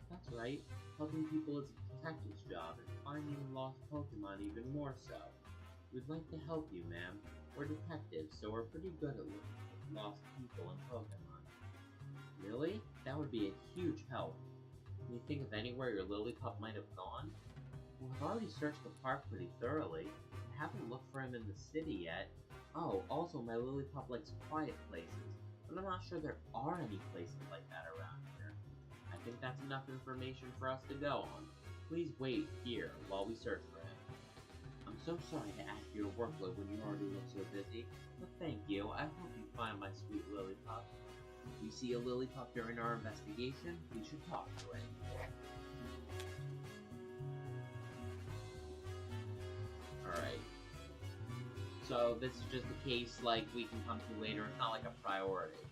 That's right, helping people is a detective's job and finding lost Pokemon even more so. We'd like to help you, ma'am. We're detectives, so we're pretty good at looking for lost people and Pokemon. Really? That would be a huge help. Can you think of anywhere your Lillipup might have gone? Well, I've already searched the park pretty thoroughly. I haven't looked for him in the city yet. Oh, also my Lillipup likes quiet places, but I'm not sure there are any places like that around here. I think that's enough information for us to go on. Please wait here while we search for him. I'm so sorry to add to your workload when you already look so busy, but thank you. I hope you find my sweet Lillipup. If we see a Lillipup during our investigation, we should talk to it. Alright. So this is just a case like we can come to later. It's not like a priority.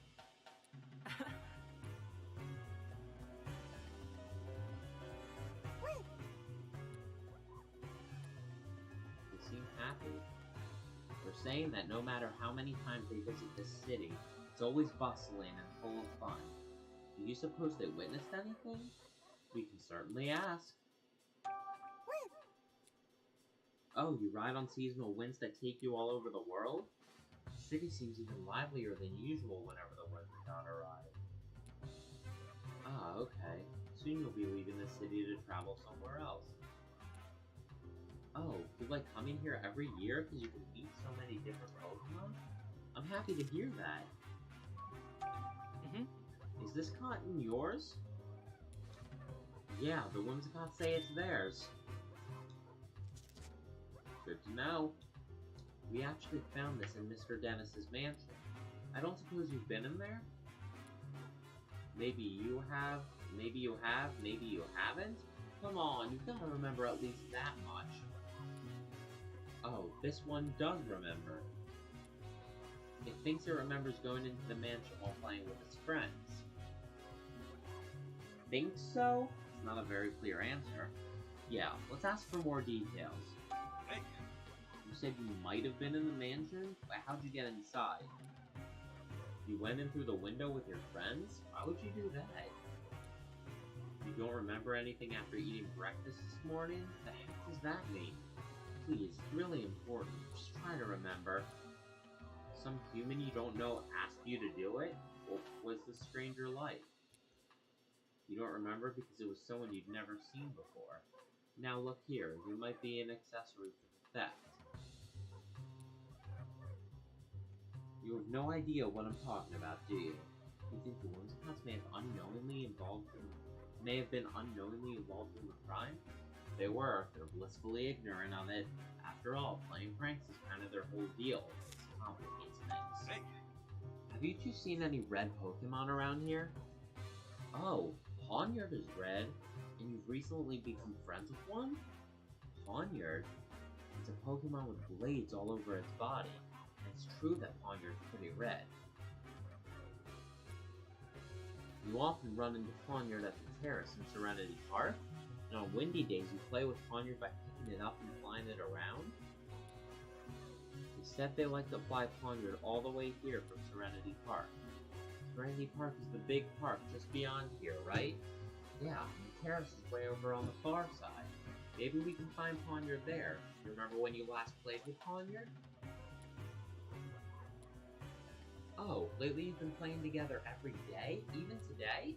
They seem happy. They're saying that no matter how many times they visit this city, it's always bustling and full of fun. Do you suppose they witnessed anything? We can certainly ask. Oh, you ride on seasonal winds that take you all over the world? The city seems even livelier than usual whenever the weather god arrives. Ah, okay. Soon you'll be leaving the city to travel somewhere else. Oh, you like coming here every year because you can meet so many different Pokemon? I'm happy to hear that. Is this cotton yours? Yeah, the Whimsicots say it's theirs. Good to know. We actually found this in Mr. Dennis's mansion. I don't suppose you've been in there? Maybe you have, maybe you have, maybe you haven't? Come on, you've got to remember at least that much. Oh, this one does remember. It thinks it remembers going into the mansion while playing with its friends. Think so? It's not a very clear answer. Yeah, let's ask for more details. You said you might have been in the mansion, but how'd you get inside? You went in through the window with your friends? Why would you do that? You don't remember anything after eating breakfast this morning? The heck does that mean? Please, it's really important. Just try to remember. Some human you don't know asked you to do it? What was the stranger like? You don't remember because it was someone you'd never seen before. Now look here, you might be an accessory to the theft. You have no idea what I'm talking about, do you? You think the Whimsicots may have been unknowingly involved in the crime? If they were, they're blissfully ignorant of it. After all, playing pranks is kind of their whole deal. It complicates things. Have you two seen any red Pokemon around here? Oh, Pawniard is red, and you've recently become friends with one? Pawniard? It's a Pokemon with blades all over its body. It's true that Pawniard's pretty red. You often run into Pawniard at the terrace in Serenity Park, and on windy days you play with Pawniard by picking it up and flying it around. They said they like to fly Pawniard all the way here from Serenity Park. Serenity Park is the big park just beyond here, right? Yeah, and the terrace is way over on the far side. Maybe we can find Pawniard there. You remember when you last played with Pawniard? Oh, lately you've been playing together every day? Even today?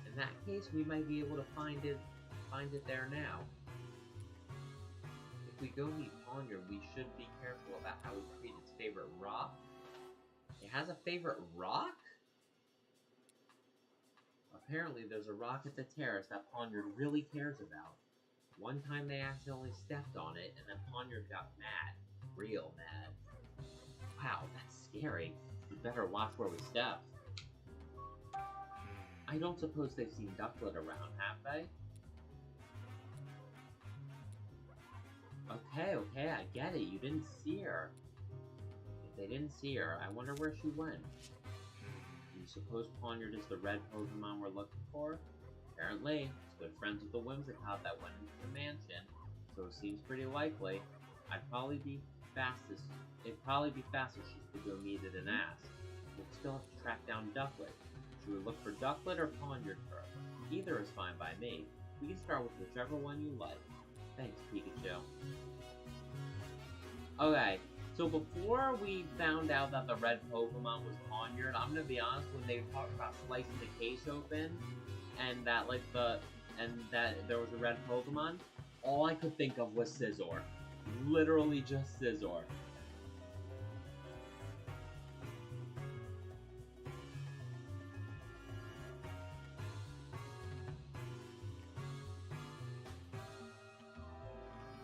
In that case, we might be able to find it there now. If we go meet Pawniard, we should be careful about how we treat its favorite rock. It has a favorite rock? Apparently there's a rock at the terrace that Pawniard really cares about. One time they accidentally stepped on it, and then Poniard got mad. Real mad. Wow, that's scary. We better watch where we step. I don't suppose they've seen Ducklet around, have they? Okay, I get it. You didn't see her. If they didn't see her, I wonder where she went. Do you suppose Poniard is the red Pokemon we're looking for? Apparently, it's good friends with the Whimsicott that went into the mansion, so it seems pretty likely. It'd probably be fastest she could go meet it and ask. We'll still have to track down Ducklet. Should we look for Ducklet or Poniard first? Either is fine by me. We can start with whichever one you like. Thanks, Pikachu. Okay, so before we found out that the red Pokemon was Poniard, I'm gonna be honest, when they talked about slicing the case open, and that there was a red Pokemon, all I could think of was Scizor. Literally just Scizor.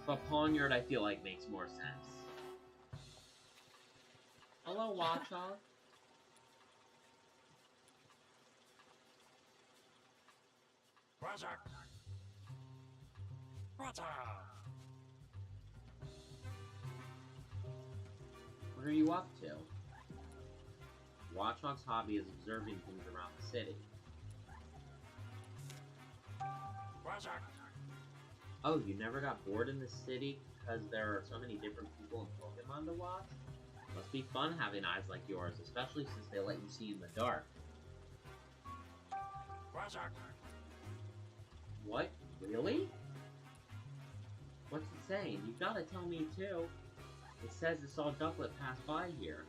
But Poniard, I feel like, makes more sense. Hello, Watchog. What are you up to? Watchog's hobby is observing things around the city. Oh, you never got bored in the city because there are so many different people and Pokemon to watch? Must be fun having eyes like yours, especially since they let you see in the dark. What? Really? What's it saying? You gotta tell me too. It says it saw Ducklet pass by here.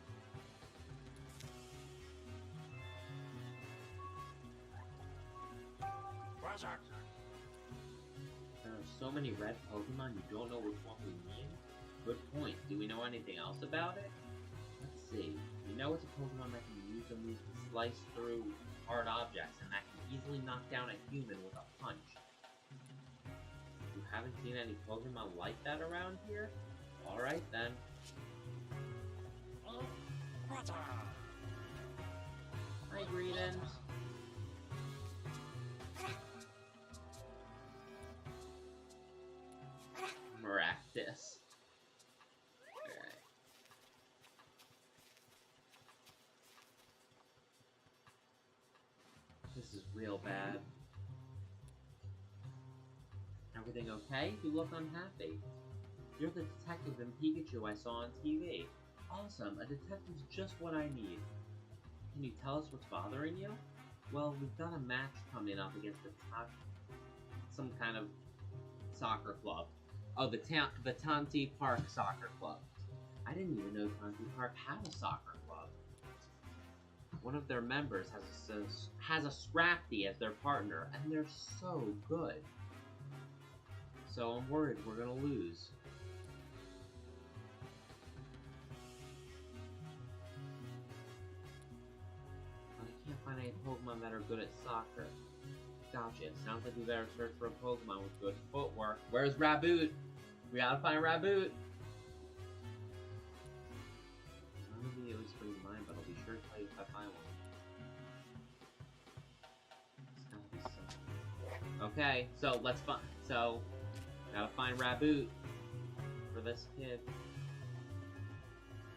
There are so many red Pokemon, you don't know which one we mean? Good point. Do we know anything else about it? Let's see. We know it's a Pokemon that can use a move to slice through hard objects, and that can easily knock down a human with a punch. You haven't seen any Pokemon like that around here? Alright then. Hi, Greedent. Maractus. Alright. This is real bad. Everything okay? You look unhappy. You're the detective in Pikachu I saw on TV. Awesome, a detective's just what I need. Can you tell us what's bothering you? Well, we've got a match coming up against some kind of soccer club. Oh, the Tanti Park Soccer Club. I didn't even know Tanti Park had a soccer club. One of their members has a Scrafty as their partner, and they're so good. So I'm worried we're gonna lose. I can't find any Pokemon that are good at soccer. Gotcha. Sounds like we better search for a Pokemon with good footwork. Where's Raboot? We gotta find Raboot. None of me always springs to mind, but I'll be sure to tell you if I find one. It's gotta be something. Okay, so let's find. So, gotta find Raboot for this kid.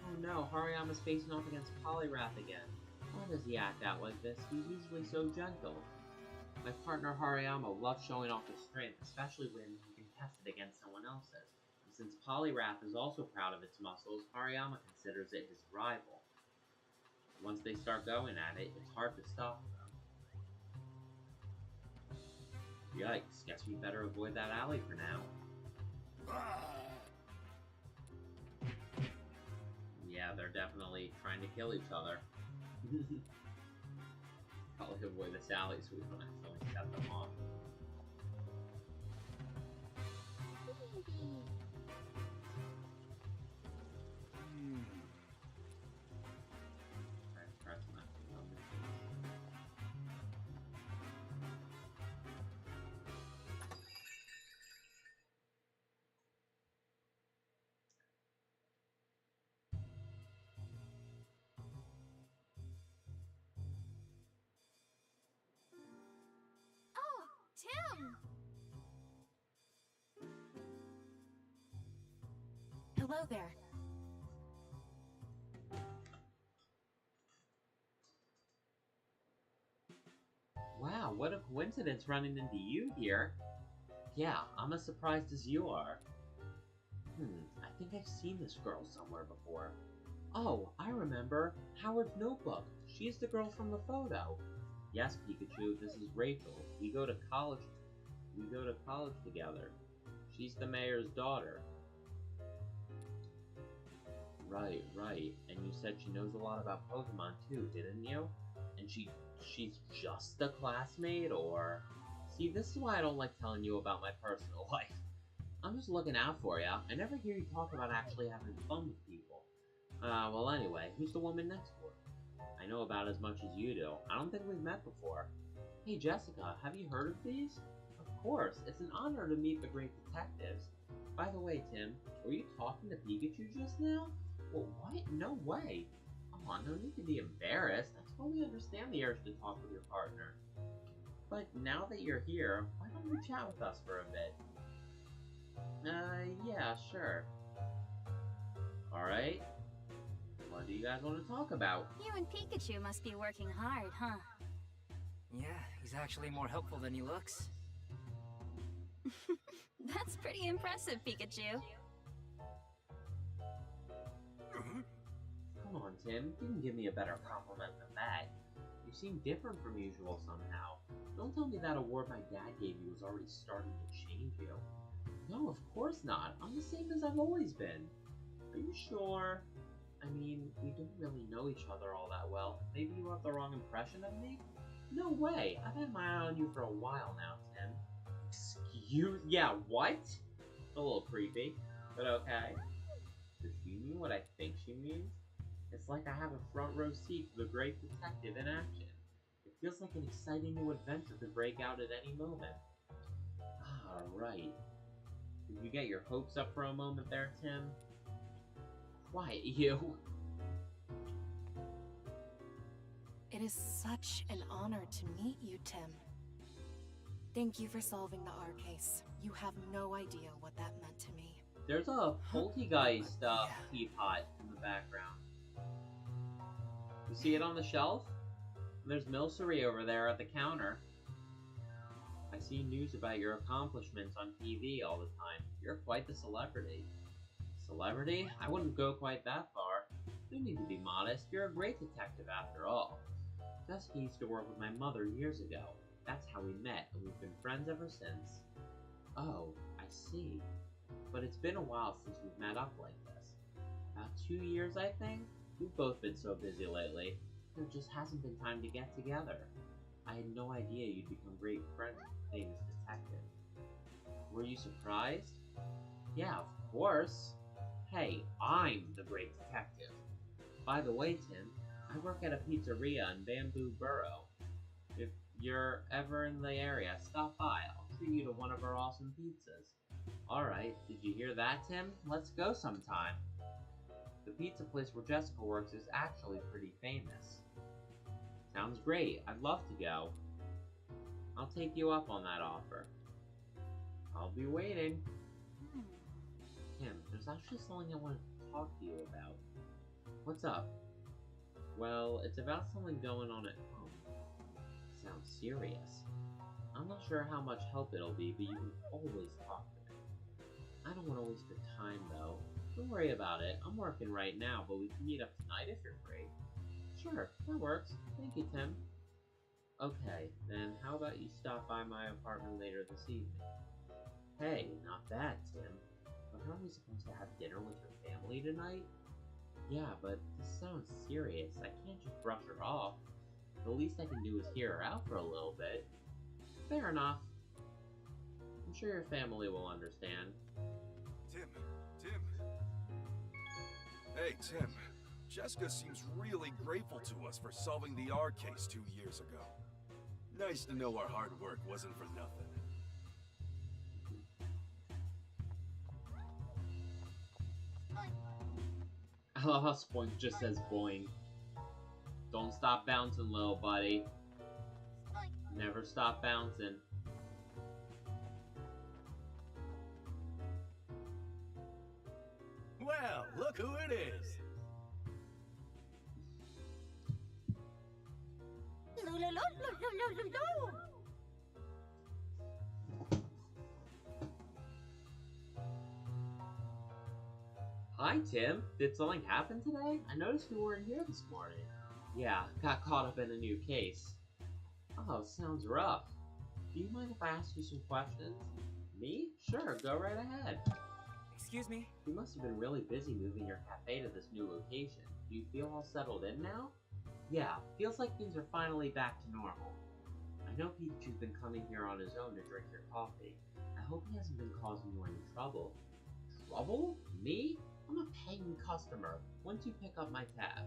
Oh no, Hariyama's facing off against Poliwrath again. Why does he act out like this? He's usually so gentle. My partner Hariyama loves showing off his strength, especially when he can test it against someone else's. And since Poliwrath is also proud of its muscles, Hariyama considers it his rival. Once they start going at it, it's hard to stop them. Yikes, guess we better avoid that alley for now. Yeah, they're definitely trying to kill each other. Probably avoid this alley so we don't accidentally set them off. Hello there. Wow, what a coincidence running into you here. Yeah, I'm as surprised as you are. I think I've seen this girl somewhere before. Oh, I remember. Howard's notebook. She's the girl from the photo. Yes, Pikachu, this is Rachel. We go to college together. She's the mayor's daughter. Right. And you said she knows a lot about Pokemon too, didn't you? And she's just a classmate, or... See, this is why I don't like telling you about my personal life. I'm just looking out for ya. I never hear you talk about actually having fun with people. Well anyway, who's the woman next door? I know about as much as you do. I don't think we've met before. Hey Jessica, have you heard of these? Of course, it's an honor to meet the great detectives. By the way, Tim, were you talking to Pikachu just now? Well, what? No way. Come on, no need to be embarrassed. I totally understand the urge to talk with your partner. But now that you're here, why don't you chat with us for a bit? Yeah, sure. Alright. What do you guys want to talk about? You and Pikachu must be working hard, huh? Yeah, he's actually more helpful than he looks. That's pretty impressive, Pikachu. Come on, Tim. You can give me a better compliment than that. You seem different from usual somehow. Don't tell me that award my dad gave you was already starting to change you. No, of course not. I'm the same as I've always been. Are you sure? I mean, we don't really know each other all that well. Maybe you have the wrong impression of me? No way! I've had my eye on you for a while now, Tim. Yeah, what? A little creepy, but okay. Does she mean what I think she means? It's like I have a front row seat to the great detective in action. It feels like an exciting new adventure could break out at any moment. Ah, right. Did you get your hopes up for a moment there, Tim? Quiet, you! It is such an honor to meet you, Tim. Thank you for solving the R case. You have no idea what that meant to me. There's a poltergeist teapot in the background. You see it on the shelf? And there's Milcery over there at the counter. I see news about your accomplishments on TV all the time. You're quite the celebrity. Celebrity? I wouldn't go quite that far. You need to be modest. You're a great detective after all. Jessica used to work with my mother years ago. That's how we met, and we've been friends ever since. Oh, I see. But it's been a while since we've met up like this. About 2 years, I think? We've both been so busy lately. There just hasn't been time to get together. I had no idea you'd become great friends with the famous detective. Were you surprised? Yeah, of course. Hey, I'm the great detective. By the way, Tim, I work at a pizzeria in Bamboo Burrow. If you're ever in the area, stop by. I'll treat you to one of our awesome pizzas. Alright, did you hear that, Tim? Let's go sometime. The pizza place where Jessica works is actually pretty famous. Sounds great. I'd love to go. I'll take you up on that offer. I'll be waiting. Tim, there's actually something I wanted to talk to you about. What's up? Well, it's about something going on at home. Sounds serious. I'm not sure how much help it'll be, but you can always talk to me. I don't want to waste your time, though. Don't worry about it. I'm working right now, but we can meet up tonight if you're free. Sure, that works. Thank you, Tim. Okay, then how about you stop by my apartment later this evening? Hey, not bad, Tim. But aren't we supposed to have dinner with your family tonight? Yeah, but this sounds serious. I can't just brush her off. The least I can do is hear her out for a little bit. Fair enough. I'm sure your family will understand. Tim. Hey, Tim. Jessica seems really grateful to us for solving the R case 2 years ago. Nice to know our hard work wasn't for nothing. I love how Spoink just says boing. Don't stop bouncing, little buddy. Never stop bouncing. Well, Look who it is! Hi, Tim. Did something happen today? I noticed you weren't here this morning. Yeah, got caught up in a new case. Oh, sounds rough. Do you mind if I ask you some questions? Me? Sure, go right ahead. Excuse me? You must have been really busy moving your cafe to this new location. Do you feel all settled in now? Yeah, feels like things are finally back to normal. I know Pikachu's been coming here on his own to drink your coffee. I hope he hasn't been causing you any trouble. Trouble? Me? I'm a paying customer. Once you pick up my tab.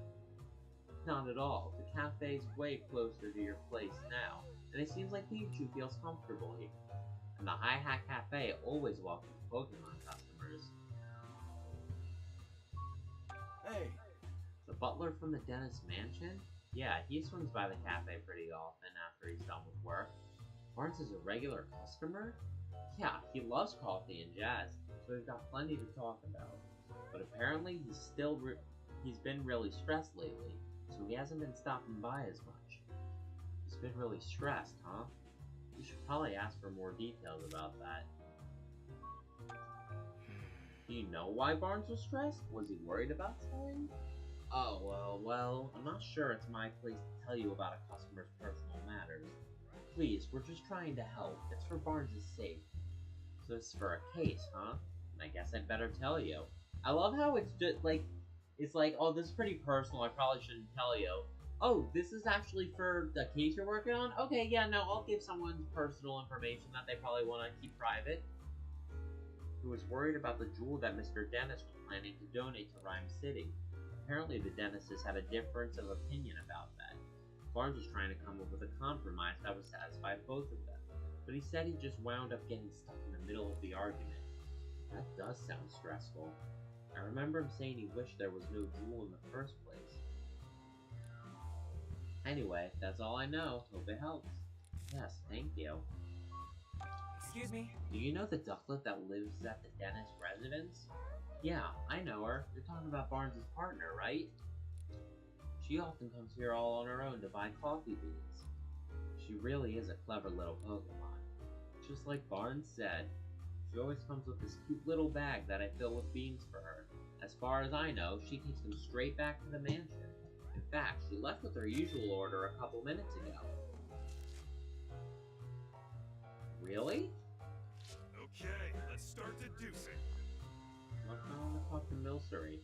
Not at all. The cafe's way closer to your place now, and it seems like Pikachu feels comfortable here. And the Hi Hat Cafe always welcomes Pokemon customers. Hey, The butler from the dentist mansion? Yeah, he swings by the cafe pretty often after he's done with work. Barnes is a regular customer? Yeah, he loves coffee and jazz, so we've got plenty to talk about. But apparently he's been really stressed lately, so he hasn't been stopping by as much. He's been really stressed, huh? You should probably ask for more details about that. Do you know why Barnes was stressed? Was he worried about something? Oh, well, I'm not sure it's my place to tell you about a customer's personal matters. Please, we're just trying to help. It's for Barnes' sake. So this is for a case, huh? I guess I'd better tell you. I love how it's just like, oh, this is pretty personal, I probably shouldn't tell you. Oh, this is actually for the case you're working on? Okay, yeah, no, I'll give someone's personal information that they probably want to keep private. Who was worried about the jewel that Mr. Dennis was planning to donate to Ryme City. Apparently the Dennises had a difference of opinion about that. Barnes was trying to come up with a compromise that would satisfy both of them, but he said he just wound up getting stuck in the middle of the argument. That does sound stressful. I remember him saying he wished there was no jewel in the first place. Anyway, that's all I know. Hope it helps. Yes, thank you. Excuse me? Do you know the ducklet that lives at the Dennis residence? Yeah, I know her. You're talking about Barnes' partner, right? She often comes here all on her own to buy coffee beans. She really is a clever little Pokemon. Just like Barnes said, she always comes with this cute little bag that I fill with beans for her. As far as I know, she takes them straight back to the mansion. In fact, she left with her usual order a couple minutes ago. Really? Okay, let's start deducing. What if I want to talk to Milcery?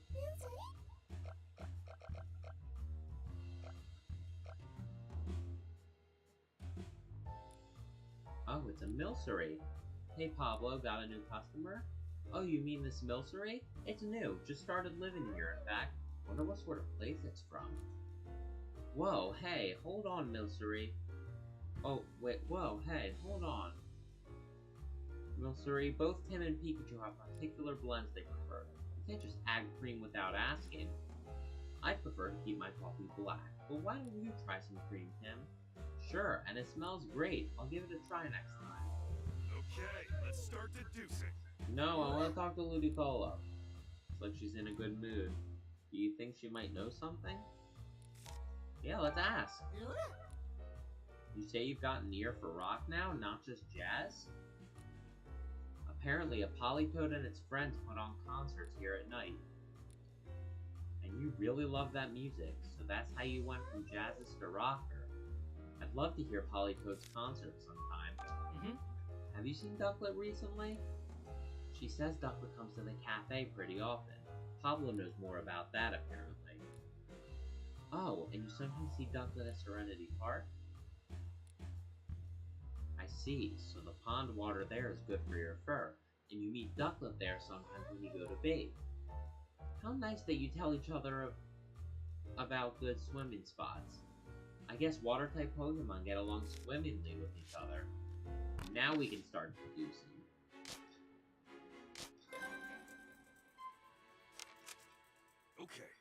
Oh, it's a Milcery. Hey Pablo, got a new customer? Oh, you mean this Milcery? It's new, just started living here in fact. Wonder what sort of place it's from. Whoa, hey, hold on Milcery. Oh, wait, whoa, hey, hold on. Milcery, both Tim and Pikachu have particular blends they prefer. You can't just add cream without asking. I prefer to keep my coffee black, but why don't you try some cream, Tim? Sure, and it smells great. I'll give it a try next time. Okay, let's start deducing. No, I want to talk to Ludicolo. Looks like she's in a good mood. Do you think she might know something? Yeah, let's ask. You say you've got an ear for rock now, not just jazz? Apparently, a Politoed and its friends put on concerts here at night. And you really love that music, so that's how you went from jazzist to rocker. I'd love to hear Politoed's concert sometime. Have you seen Ducklet recently? She says Ducklet comes to the cafe pretty often. Pablo knows more about that, apparently. Oh, and you sometimes see Ducklet at Serenity Park? I see, so the pond water there is good for your fur, and you meet Ducklet there sometimes when you go to bathe. How nice that you tell each other about good swimming spots. I guess water-type Pokemon get along swimmingly with each other. Now we can start deducing. Okay.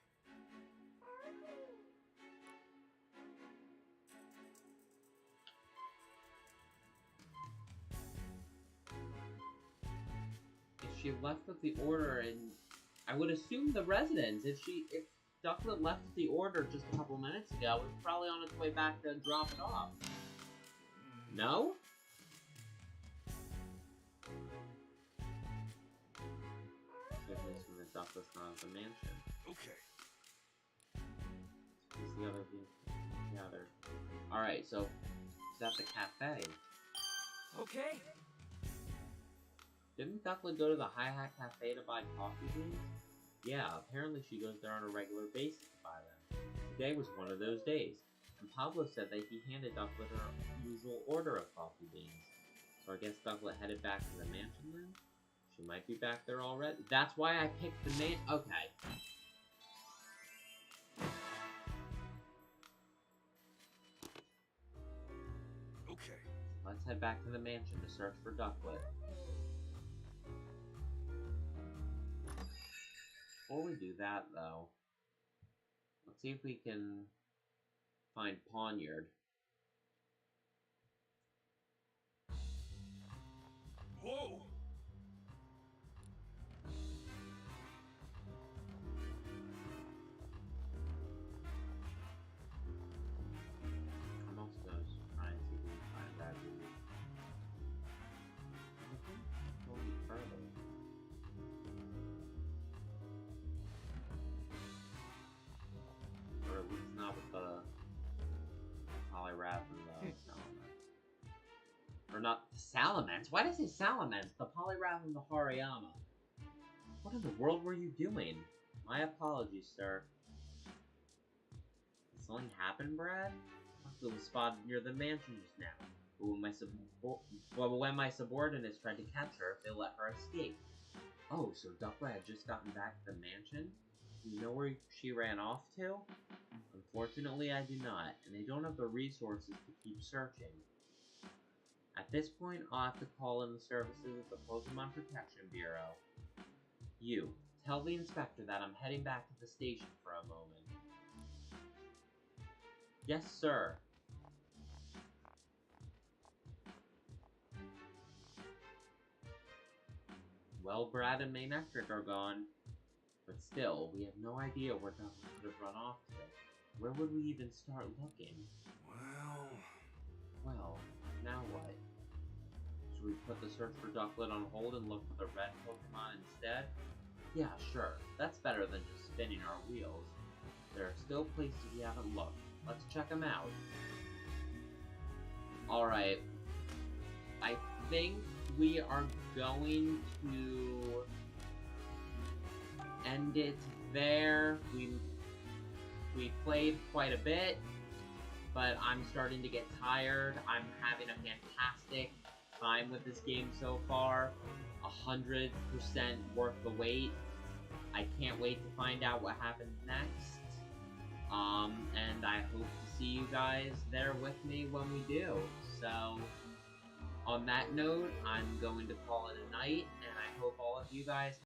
If she left with the order and I would assume the residence. If Ducklet left the order just a couple minutes ago, it's probably on its way back to drop it off. No? Goodness, from the Ducklet's not at the mansion. Okay. Who's the other gathered? Alright, so it's at the cafe. Okay. Didn't Ducklet go to the Hi Hat Cafe to buy coffee beans? Yeah, apparently she goes there on a regular basis to buy them. Today was one of those days, and Pablo said that he handed Ducklet her usual order of coffee beans. So I guess Ducklet headed back to the mansion then? She might be back there already. That's why I picked the man. Okay. Okay. Let's head back to the mansion to search for Ducklet. Before we do that, though, let's see if we can find Poniard. Whoa! I'm also trying to see if we can find that dude. I think we'll be further. Or at least not with the Poliwrath and the Salamence. Or not the Salamence. Why did I say Salamence? The Poliwrath and the Hariyama. What in the world were you doing? My apologies, sir. Did something happen, Brad? It was spotted near the mansion just now. But when my subordinates tried to catch her, they let her escape. Oh, so Ducklet had just gotten back to the mansion? Do you know where she ran off to? Unfortunately, I do not, and they don't have the resources to keep searching. At this point, I'll have to call in the services of the Pokemon Protection Bureau. You, tell the inspector that I'm heading back to the station for a moment. Yes, sir. Well, Brad and Maynectric are gone. But still, we have no idea where Ducklet could have run off to. Where would we even start looking? Well, now what? Should we put the search for Ducklet on hold and look for the red Pokemon instead? Yeah, sure. That's better than just spinning our wheels. There are still places we haven't looked. Let's check them out. Alright. I think we are going to end it there. We played quite a bit, but I'm starting to get tired. I'm having a fantastic time with this game so far. 100% worth the wait. I can't wait to find out what happens next. And I hope to see you guys there with me when we do. So, on that note, I'm going to call it a night, and I hope all of you guys